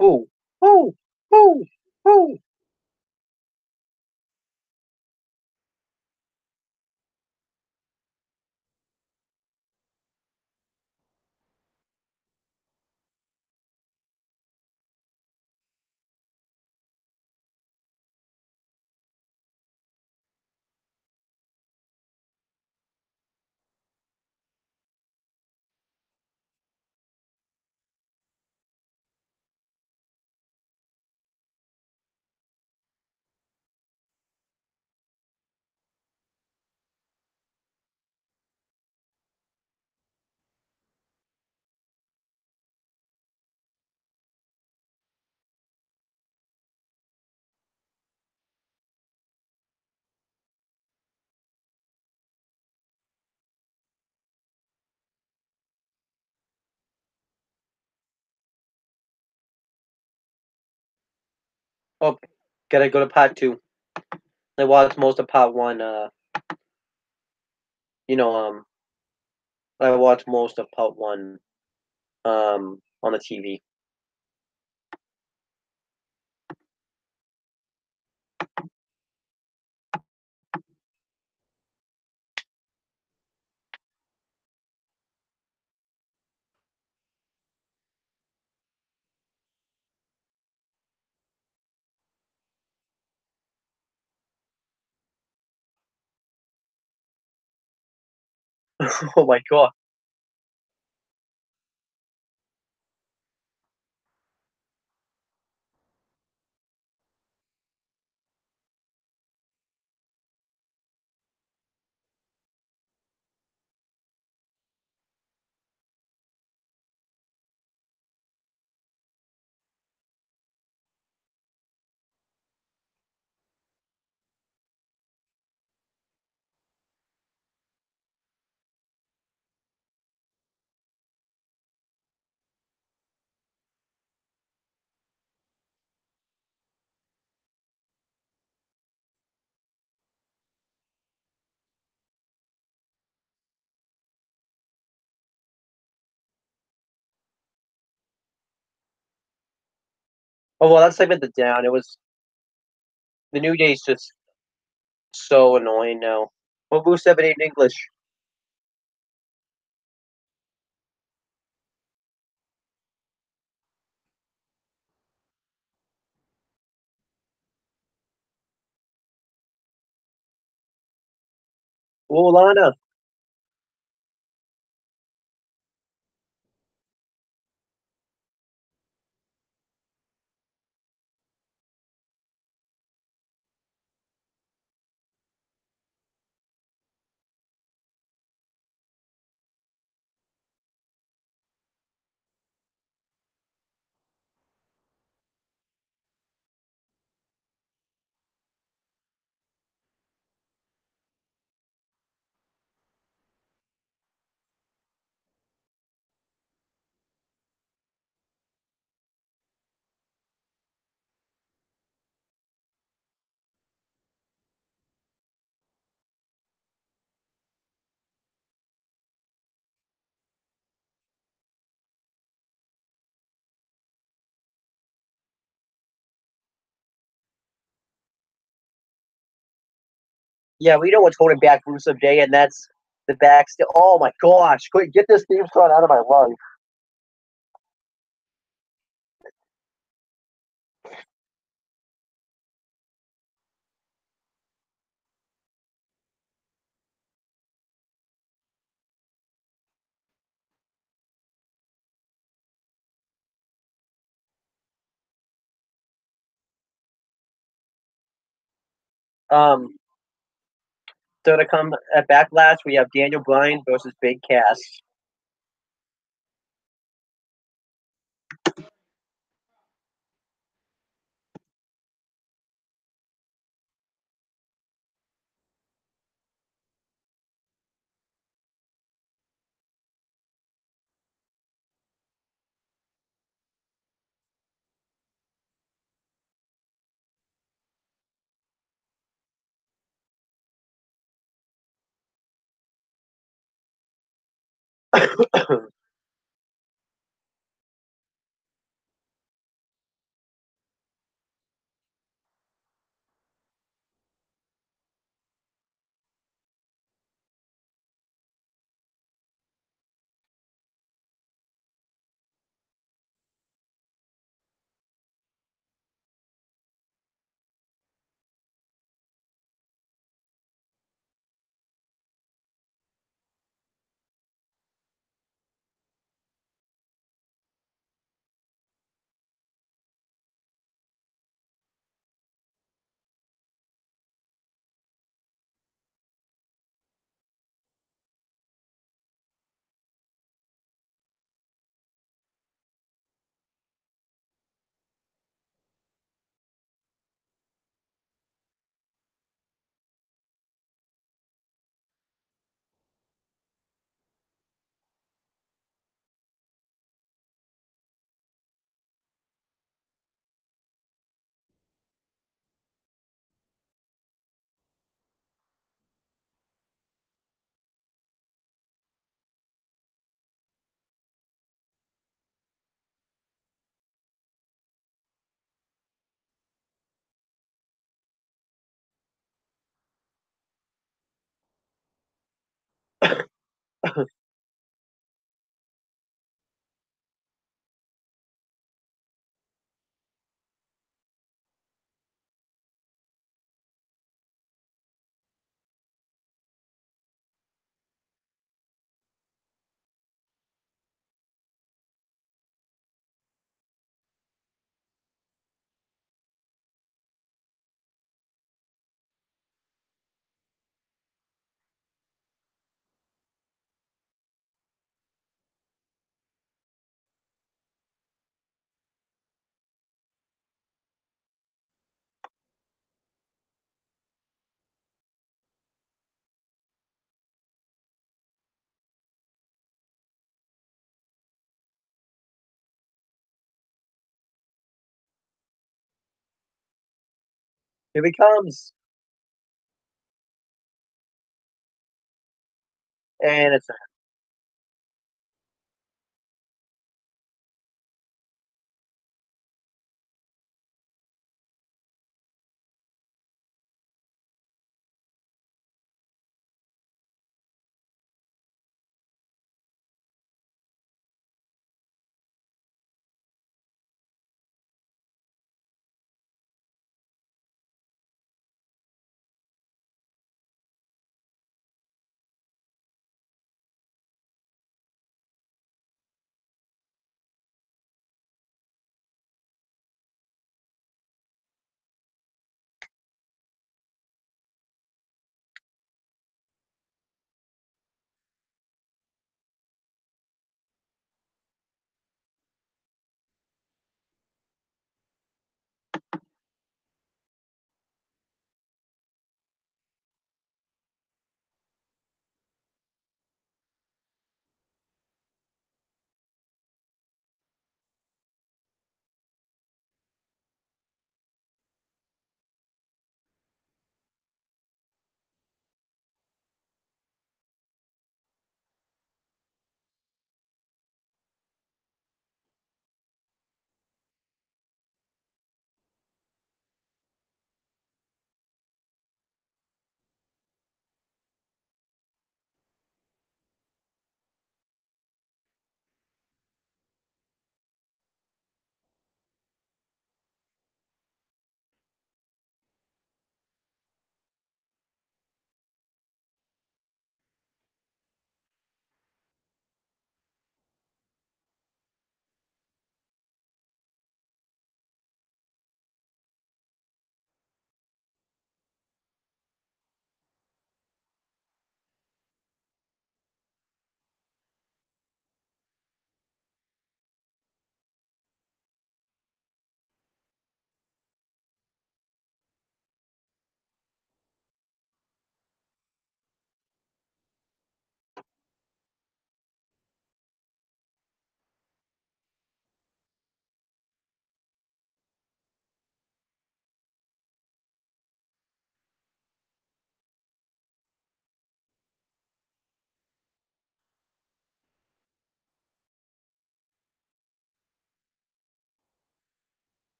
oh, oh, oh, oh. Oh, gotta go to part 2. I watched most of part 1. You know, I watched most of part 1. On the TV. Oh my god. Oh well, that segment the down. It was the New Day's just so annoying now. What Boo 78 in English? Oh, Lana. Yeah, we know what's holding back Rusev Day, and that's the backstage. Oh my gosh! Quick, get this theme song out of my lungs. So to come at Backlash, we have Daniel Bryan versus Big Cass. Here he comes. And it's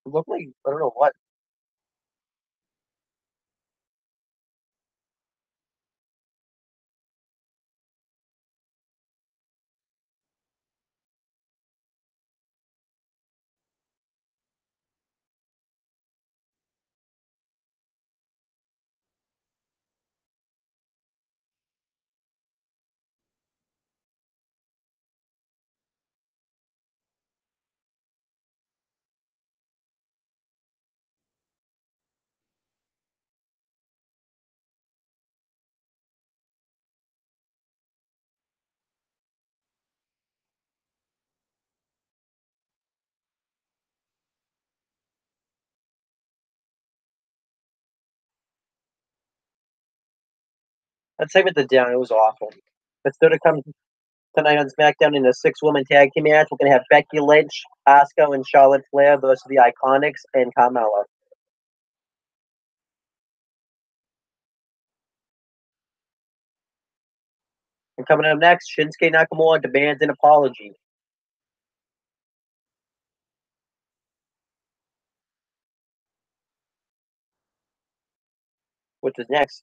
It looked like, I don't know what. That segment the down, it was awful. But still to come tonight on SmackDown in a 6-woman tag team match, we're going to have Becky Lynch, Asuka, and Charlotte Flair versus the Iconics and Carmella. And coming up next, Shinsuke Nakamura demands an apology. Which is next.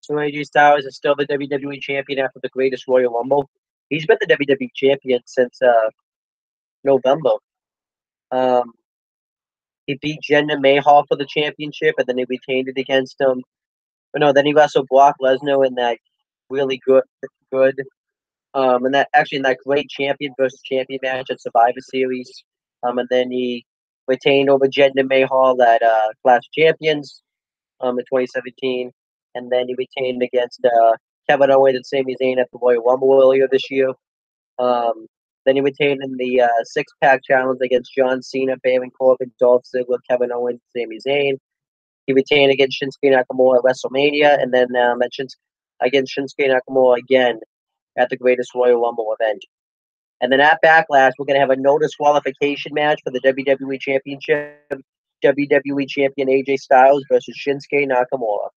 So AJ Styles is still the WWE champion after the greatest Royal Rumble. He's been the WWE champion since November. He beat Jinder Mahal for the championship, and then he retained it against him. But no, then he wrestled Brock Lesnar in that really good, and that great champion versus champion match at Survivor Series. And then he retained over Jinder Mahal at Clash of Champions in 2017, and then he retained against Kevin Owen and Sami Zayn at the Royal Rumble earlier this year. Then he retained in the six-pack challenge against John Cena, Baron Corbin, Dolph Ziggler, Kevin Owens, Sami Zayn. He retained against Shinsuke Nakamura at WrestleMania, and then against Shinsuke Nakamura again at the Greatest Royal Rumble event. And then at Backlash, we're going to have a no disqualification match for the WWE Championship. WWE Champion AJ Styles versus Shinsuke Nakamura.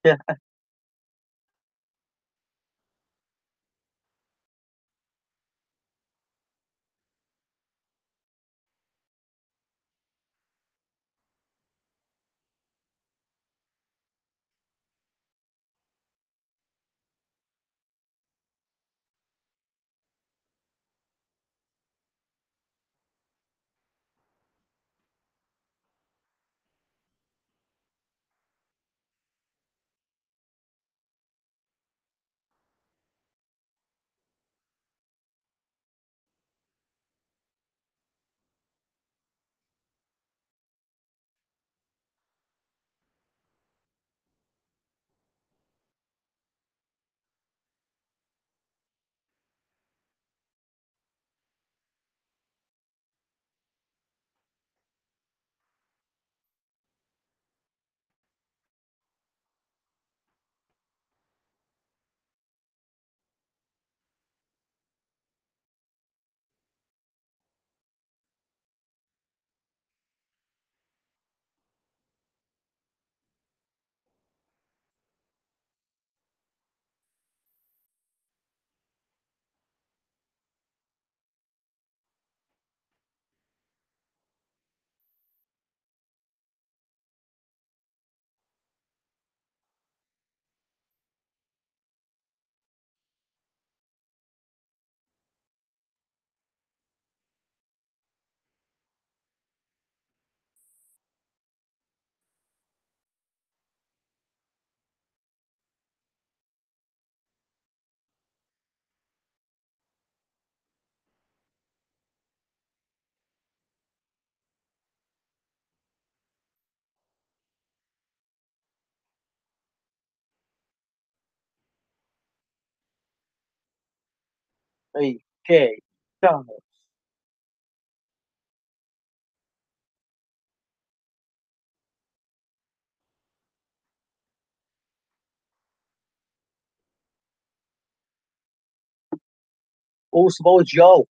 Yeah. AJ Styles. Oh, Samoa Joe.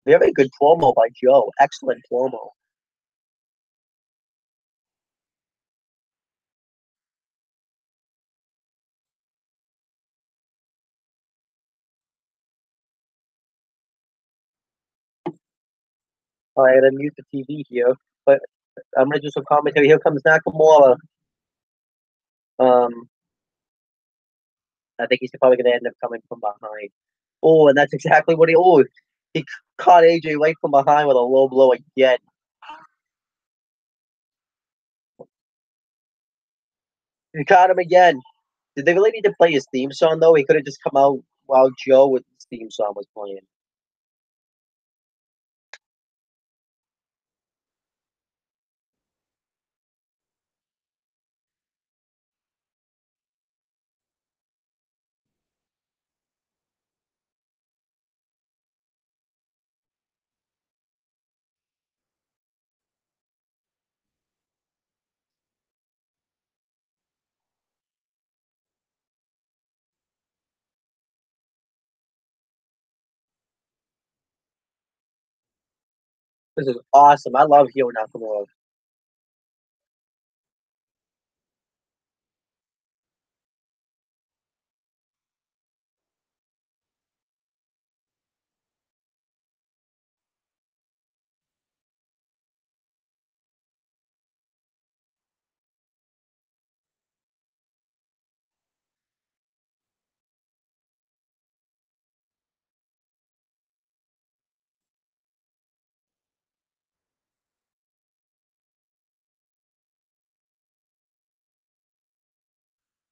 Very good promo by Joe. Excellent promo. I gotta mute the TV here, but I'm gonna do some commentary. Here comes Nakamura. I think he's probably gonna end up coming from behind. Oh, and that's exactly what he caught AJ right from behind with a low blow again. He caught him again. Did they really need to play his theme song though? He could have just come out while Joe with his theme song was playing. This is awesome. I love Hero Nakamura.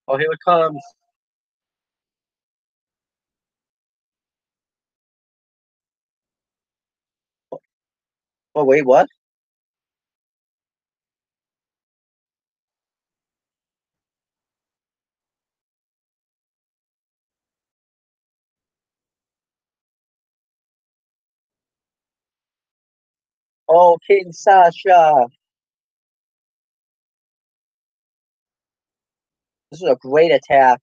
Oh, here it comes. Oh, wait, what? Oh, King Sasha. This is a great attack.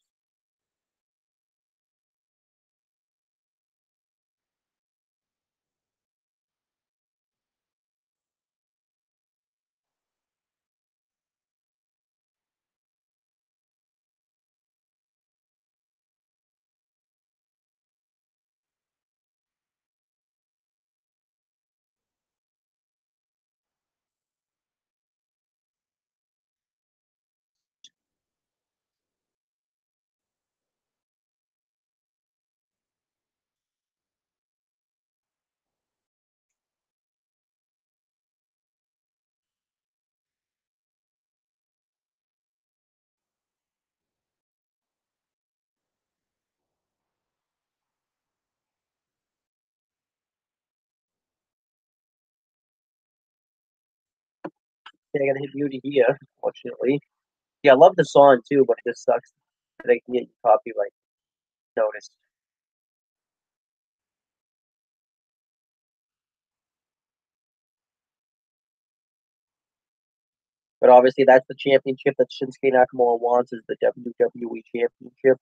I gotta hit beauty here, unfortunately. Yeah, I love the song too, but it just sucks that I can get copyright notice. But obviously, that's the championship that Shinsuke Nakamura wants, is the WWE Championship.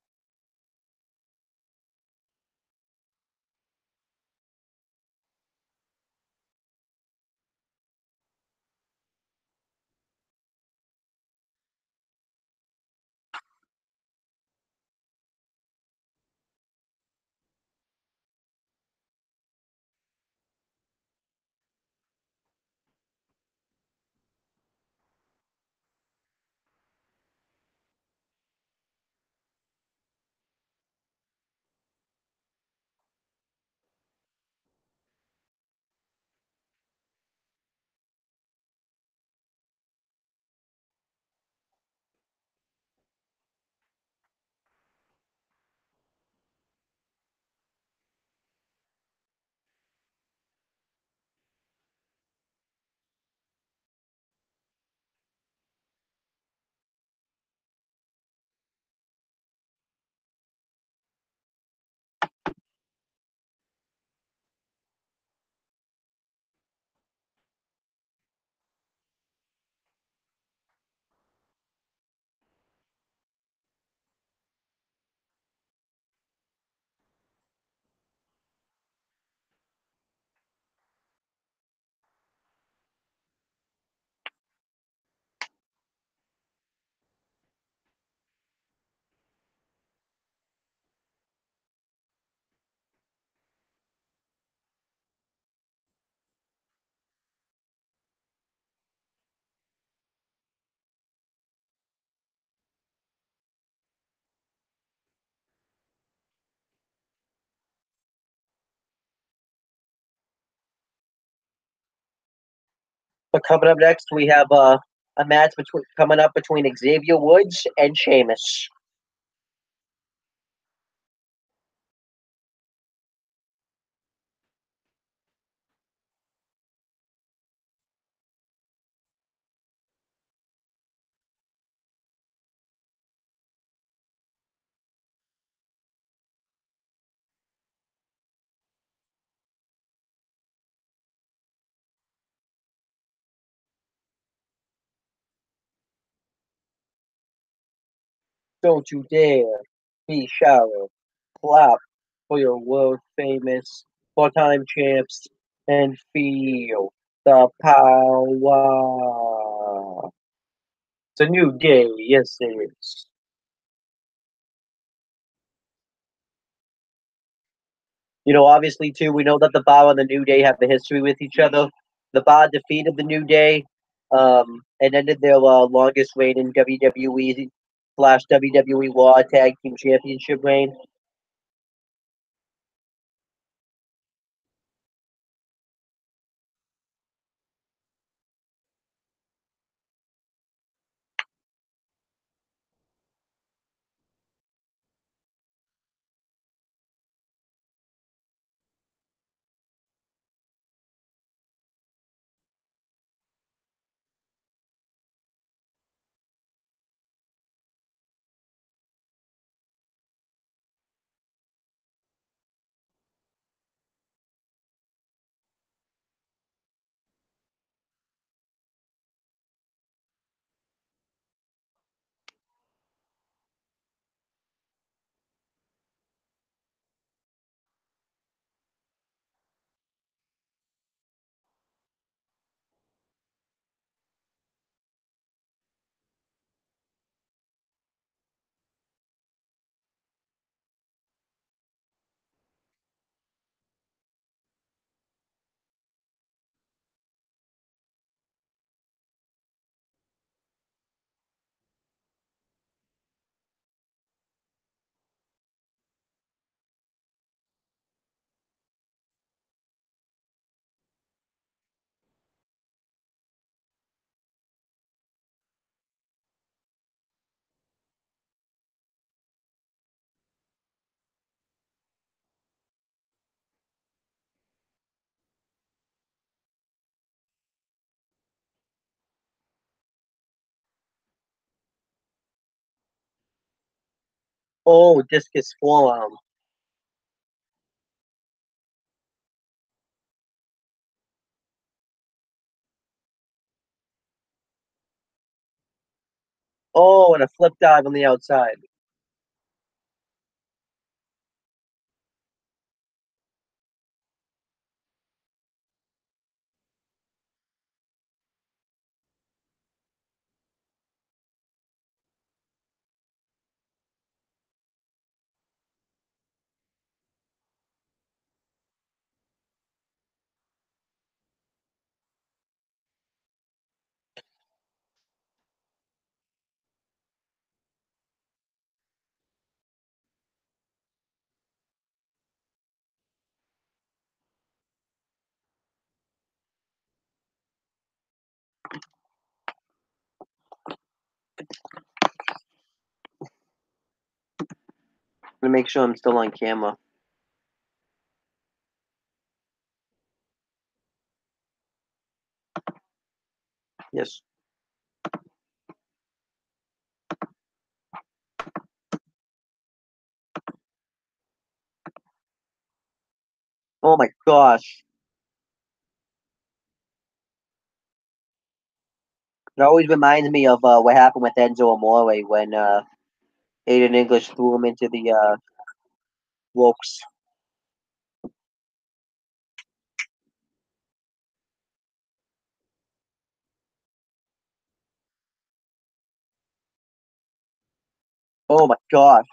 But coming up next, we have a match coming up between Xavier Woods and Sheamus. Don't you dare be shallow. Clap for your world famous four-time champs and feel the power. It's a new day, yes it is. You know, obviously too, we know that the Bar and the New Day have a history with each other. The Bar defeated the New Day, and ended their longest reign in WWE / WWE Raw Tag Team Championship reign. Oh, discus forearm. Oh, and a flip dive on the outside. I'm gonna make sure I'm still on camera. Yes. Oh my gosh. It always reminds me of what happened with Enzo Amore when Aiden English threw him into the ropes. Oh my gosh.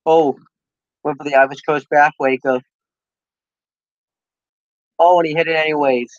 Oh, went for the Irish Coast backbreaker. Oh, and he hit it anyways.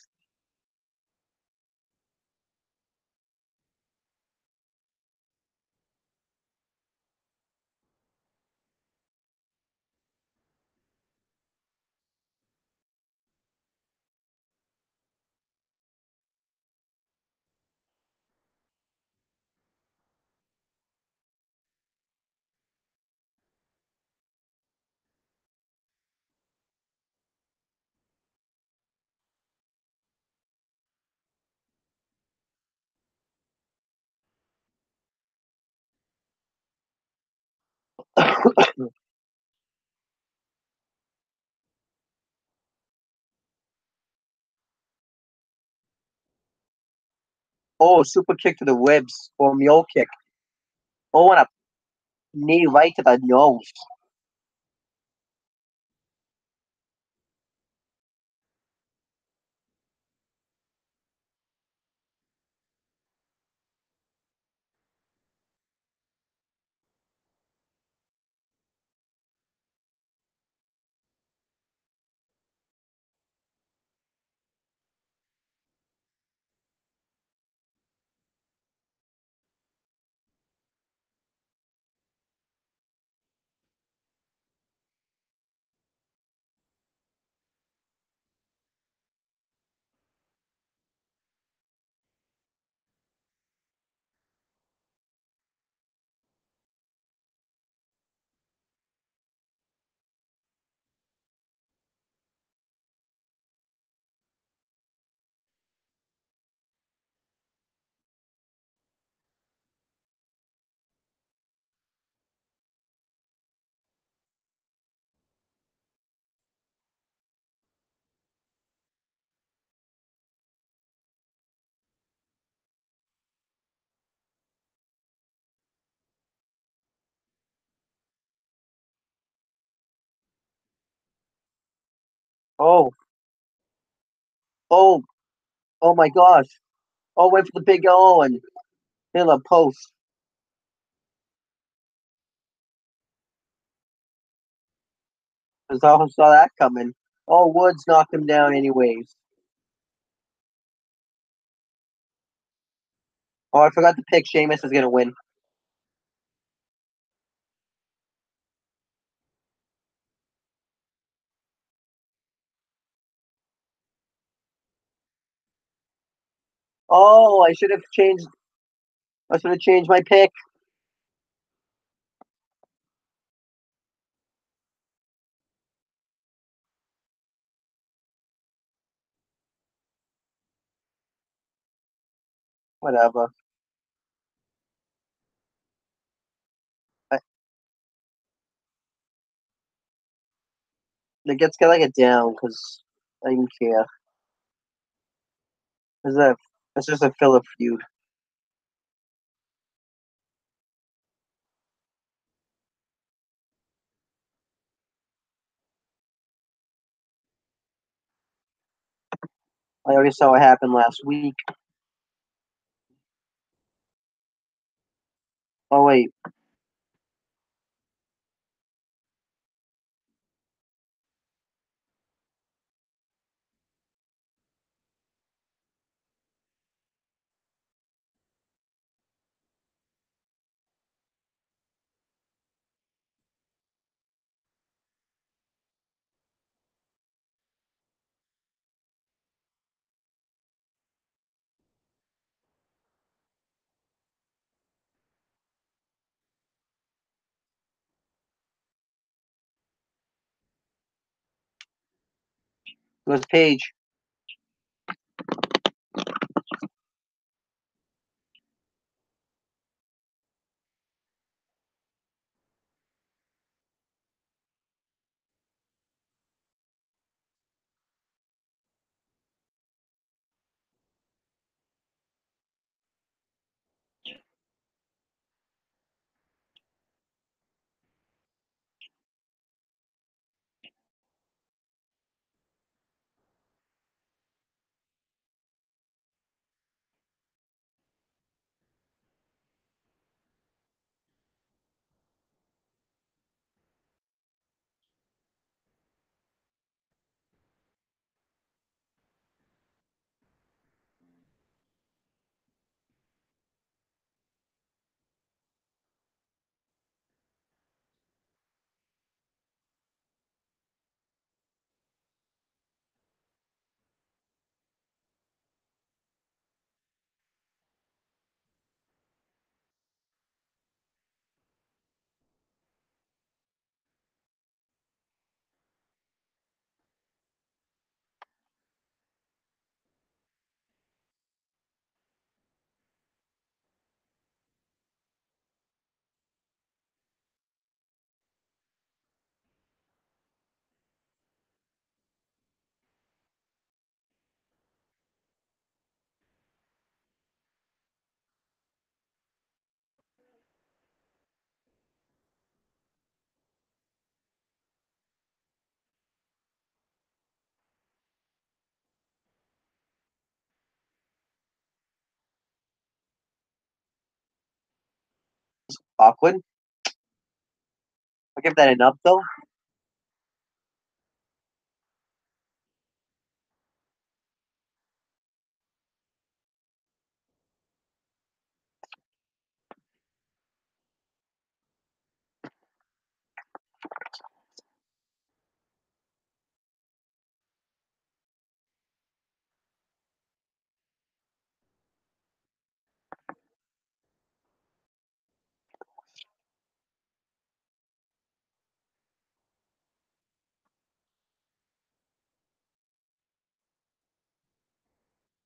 Oh, super kick to the ribs or mule kick. Oh, and a knee right to the nose. Oh, oh, oh my gosh. Oh, went for the big Owen. Hit a post. Because I saw that coming. Oh, Woods knocked him down anyways. Oh, I forgot to pick Sheamus is gonna win. Oh, I should have changed. I should have changed my pick. Whatever. It gets like it down because I didn't care. It's just a filler feud. I already saw what happened last week. Oh wait. It was Paige. Awkward. I'll give that an up though.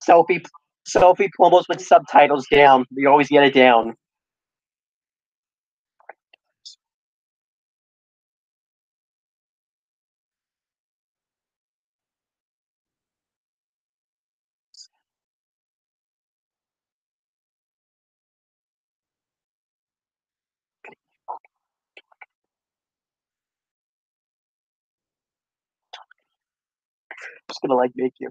Selfie promos with subtitles down. We always get it down. Just gonna make you.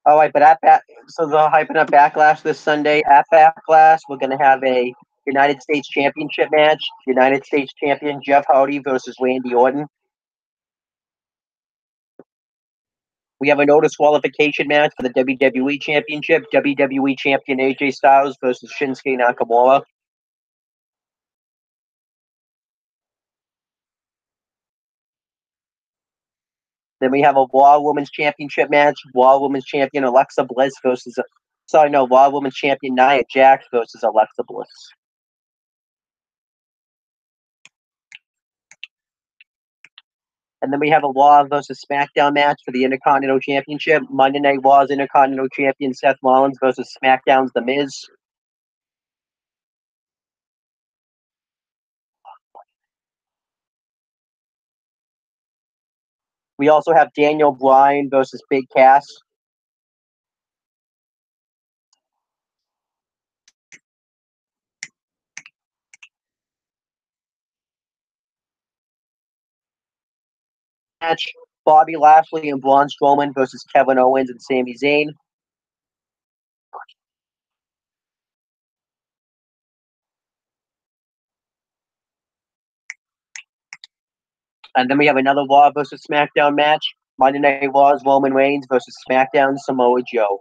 All right, but so they're hyping up Backlash this Sunday. At Backlash, we're gonna have a United States Championship match. United States Champion Jeff Hardy versus Randy Orton. We have a no disqualification match for the WWE Championship. WWE Champion AJ Styles versus Shinsuke Nakamura. Then we have a Raw Women's Championship match. Raw Women's Champion Alexa Bliss versus... Raw Women's Champion Nia Jax versus Alexa Bliss. And then we have a Raw versus SmackDown match for the Intercontinental Championship. Monday Night Raw's Intercontinental Champion Seth Rollins versus SmackDown's The Miz. We also have Daniel Bryan versus Big Cass. Match, Bobby Lashley and Braun Strowman versus Kevin Owens and Sami Zayn. And then we have another Raw versus SmackDown match. Monday Night Raw's Roman Reigns versus SmackDown's Samoa Joe.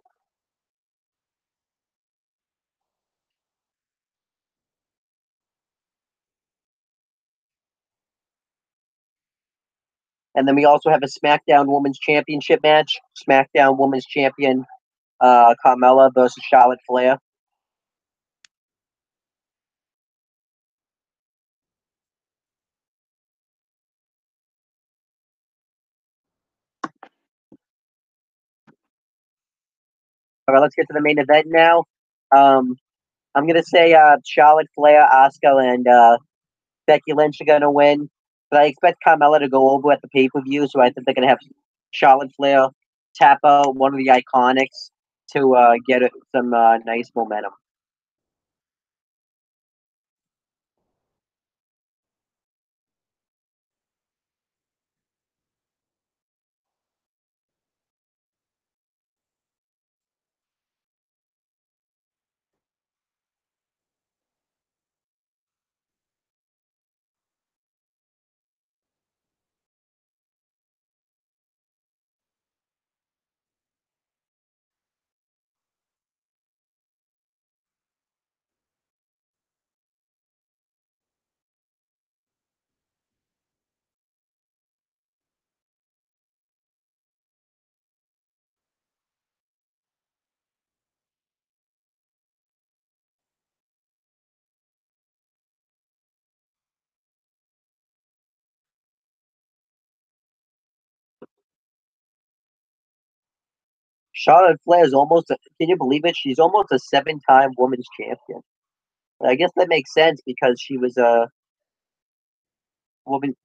And then we also have a SmackDown Women's Championship match. SmackDown Women's Champion Carmella versus Charlotte Flair. All right, let's get to the main event now. I'm going to say Charlotte Flair, Asuka, and Becky Lynch are going to win. But I expect Carmella to go over at the pay-per-view, so I think they're going to have Charlotte Flair tap out one of the Iconics to get some nice momentum. Charlotte Flair is can you believe it? She's almost a 7-time women's champion. I guess that makes sense because she was a woman.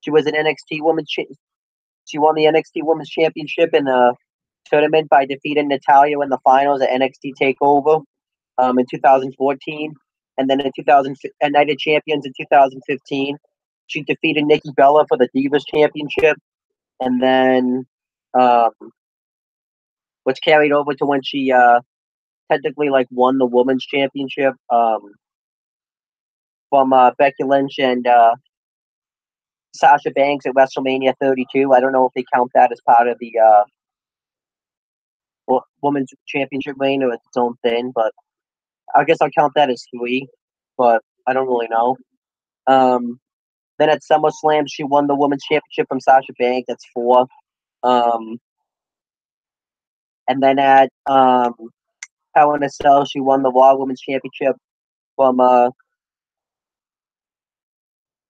She was an NXT women's. She won the NXT Women's Championship in the tournament by defeating Natalya in the finals at NXT Takeover in 2014, and then in 2000 at Night of Champions in 2015, she defeated Nikki Bella for the Divas Championship, and then which carried over to when she technically won the Women's Championship from Becky Lynch and Sasha Banks at WrestleMania 32. I don't know if they count that as part of the Women's Championship reign or its own thing, but I guess I'll count that as 3, but I don't really know. Then at SummerSlam, she won the Women's Championship from Sasha Banks. That's 4. And then at Hell in a Cell, she won the Raw Women's Championship from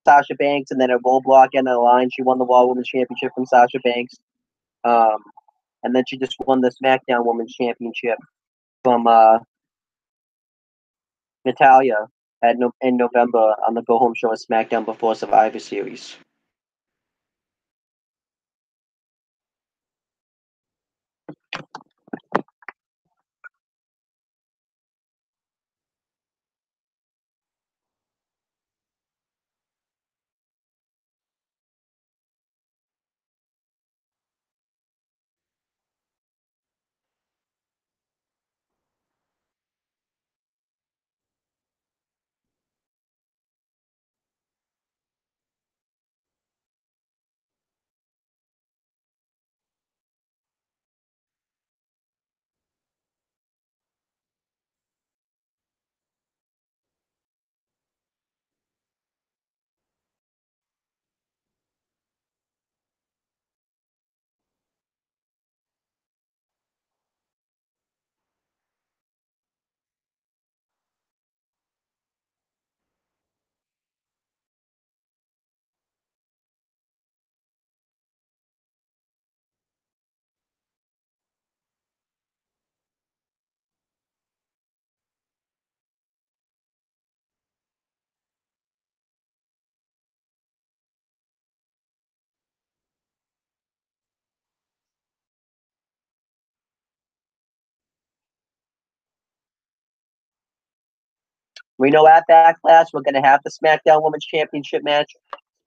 Sasha Banks. And then at Roadblock and the Line, she won the Raw Women's Championship from Sasha Banks. And then she just won the SmackDown Women's Championship from Natalya in November on the Go Home Show of SmackDown before Survivor Series. We know at Backlash we're going to have the SmackDown Women's Championship match.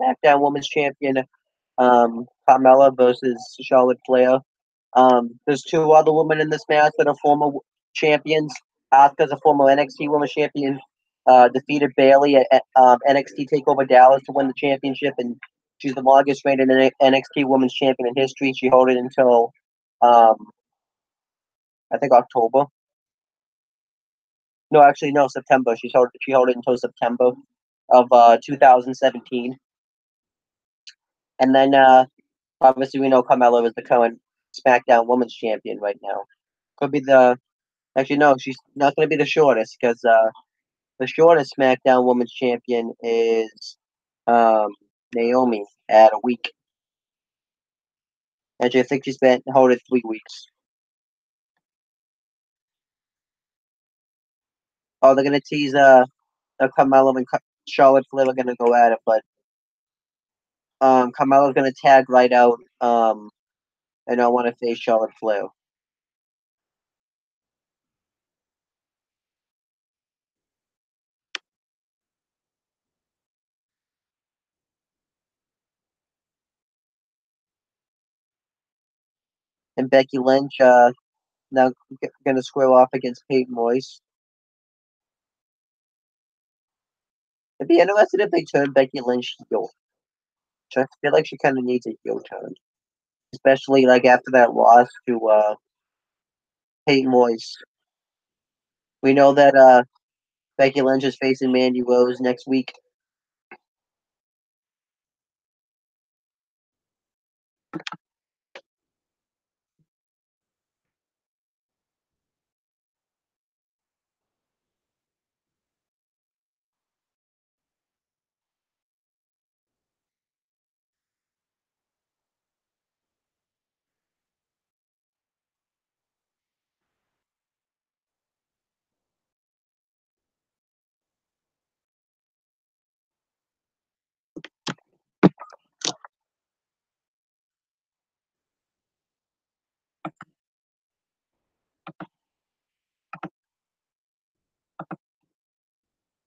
SmackDown Women's Champion Carmella versus Charlotte Flair. There's two other women in this match that are former champions. Asuka's a former NXT Women's Champion. Defeated Bayley at NXT TakeOver Dallas to win the championship, and she's the longest reigning NXT Women's Champion in history. She held it until I think October. No, actually, no, September. She held it until September of 2017. And then obviously we know Carmella is the current SmackDown Women's Champion right now. Could be actually no, she's not going to be the shortest because the shortest SmackDown Women's Champion is Naomi at a week. Actually, I think she's been holding 3 weeks. Oh, they're gonna tease Carmella and Charlotte Flair are gonna go at it, but Carmella's gonna tag right out. And I want to face Charlotte Flair. And Becky Lynch now going to square off against Peyton Royce. I'd be interested if they turn Becky Lynch heel. I feel like she kind of needs a heel turn, especially like after that loss to Peyton Royce. We know that Becky Lynch is facing Mandy Rose next week.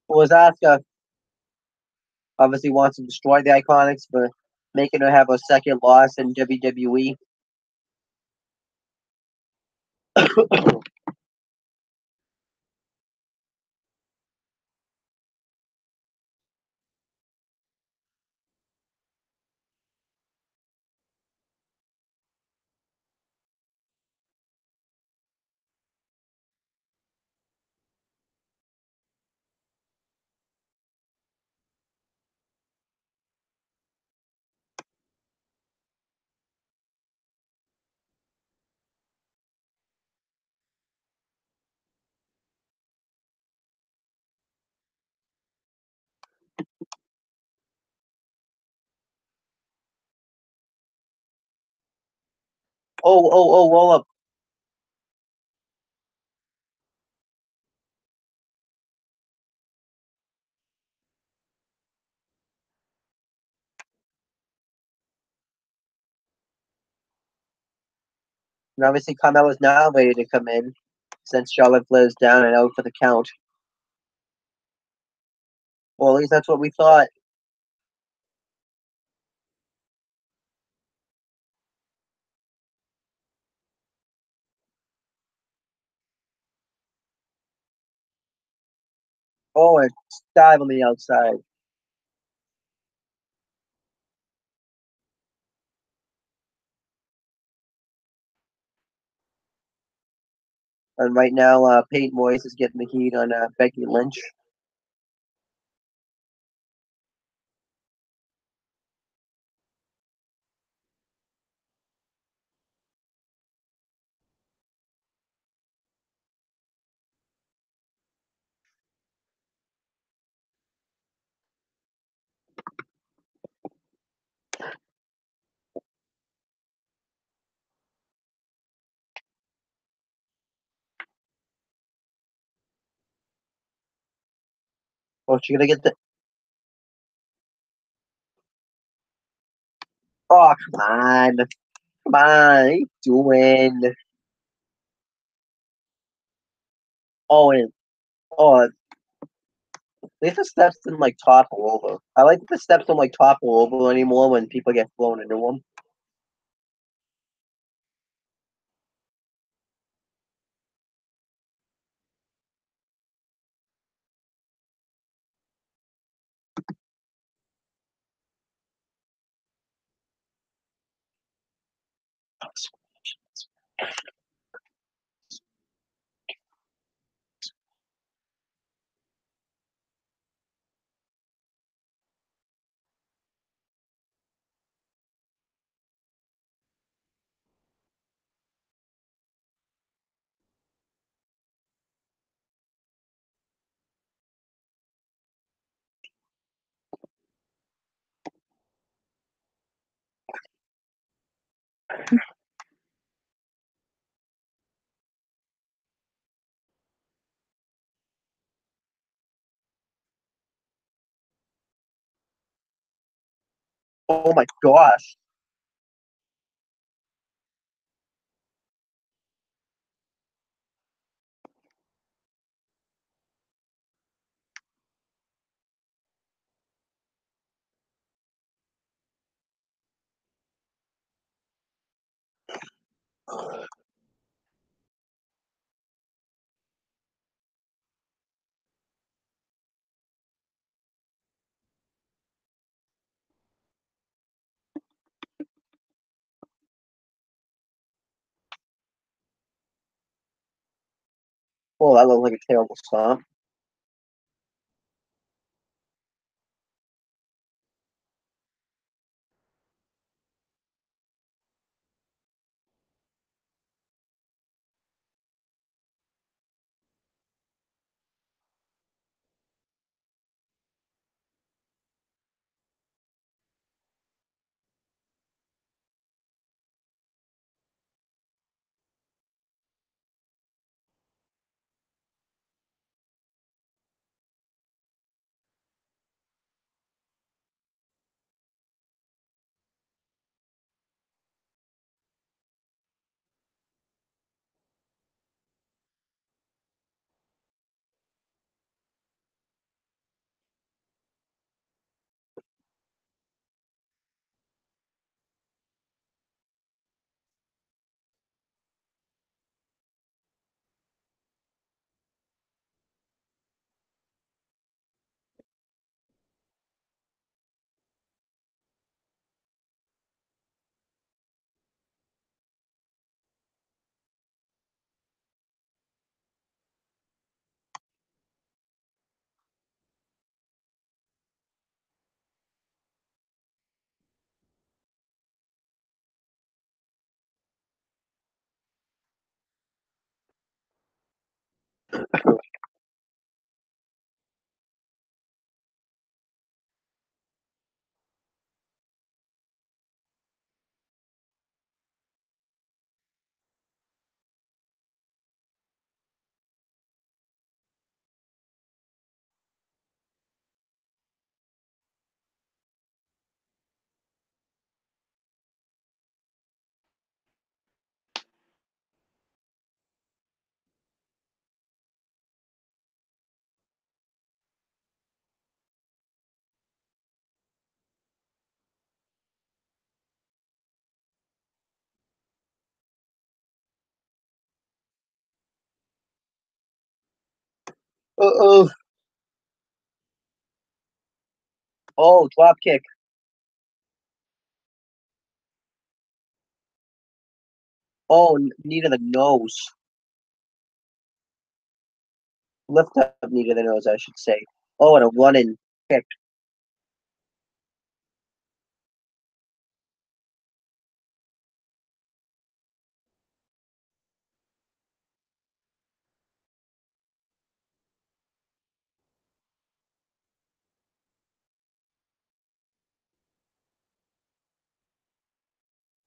Was Asuka obviously wants to destroy the Iconics for making her have a second loss in WWE. Oh, roll up. And obviously Carmella's now ready to come in since Charlotte Flair's down and out for the count. Well, at least that's what we thought. Oh, and dive on the outside. And right now, Peyton Royce is getting the heat on Becky Lynch. Oh, she's gonna get the. Oh, come on. Come on. What are you doing? Owen. Oh, least the steps didn't like topple over. I like that the steps don't like topple over anymore when people get thrown into them. Oh my gosh. Oh, that looked like a terrible stomp. Uh-oh. Oh, drop kick. Oh, knee to the nose. Lift up knee to the nose, I should say. Oh, and a running kick.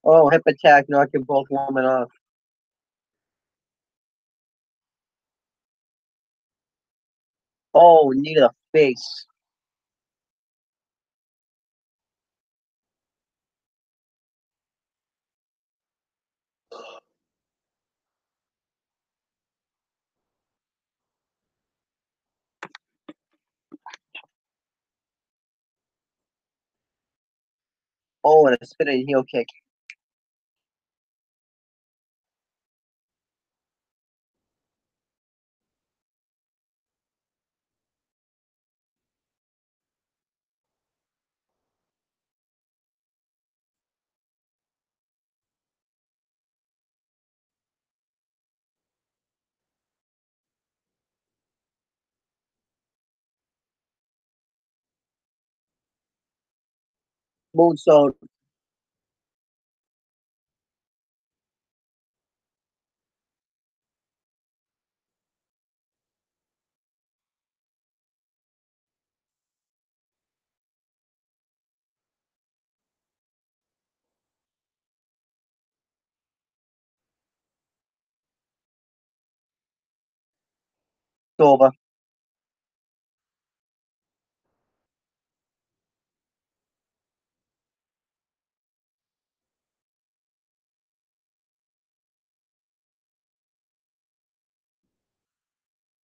Oh, hip attack, knocking both women off. Oh, knee to the face. Oh, and a spinning heel kick. Moonsault. Over.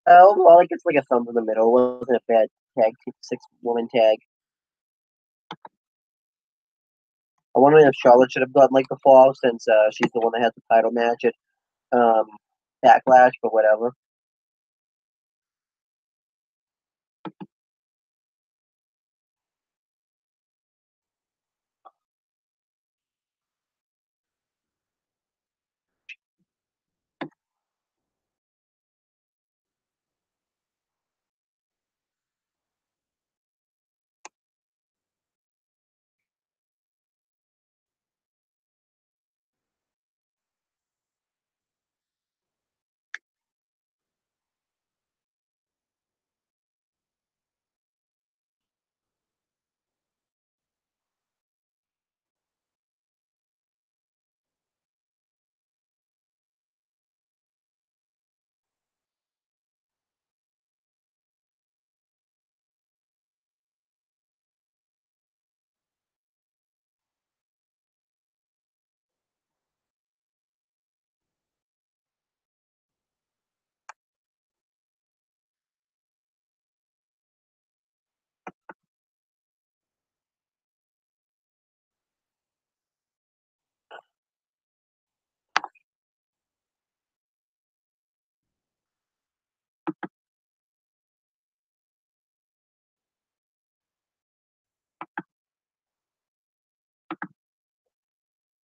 Overall, I guess like a thumb in the middle. It wasn't a bad tag, 6-woman tag. I wonder if Charlotte should have gotten like the fall since she's the one that has the title match at Backlash, but whatever.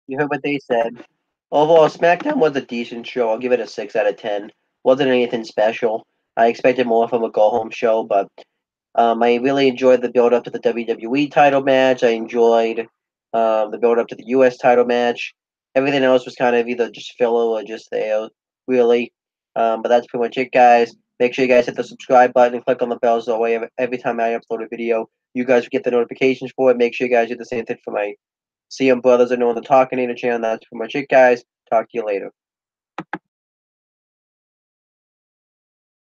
You heard what they said. Overall, SmackDown was a decent show. I'll give it a 6 out of 10. Wasn't anything special. I expected more from a go-home show, but I really enjoyed the build-up to the WWE title match. I enjoyed the build-up to the US title match. Everything else was kind of either just filler or just there, really. But that's pretty much it, guys. Make sure you guys hit the subscribe button and click on the bell so every time I upload a video, you guys will get the notifications for it. Make sure you guys do the same thing for my CM Brothers and No One the Talking channel. That's pretty much it, guys. Talk to you later.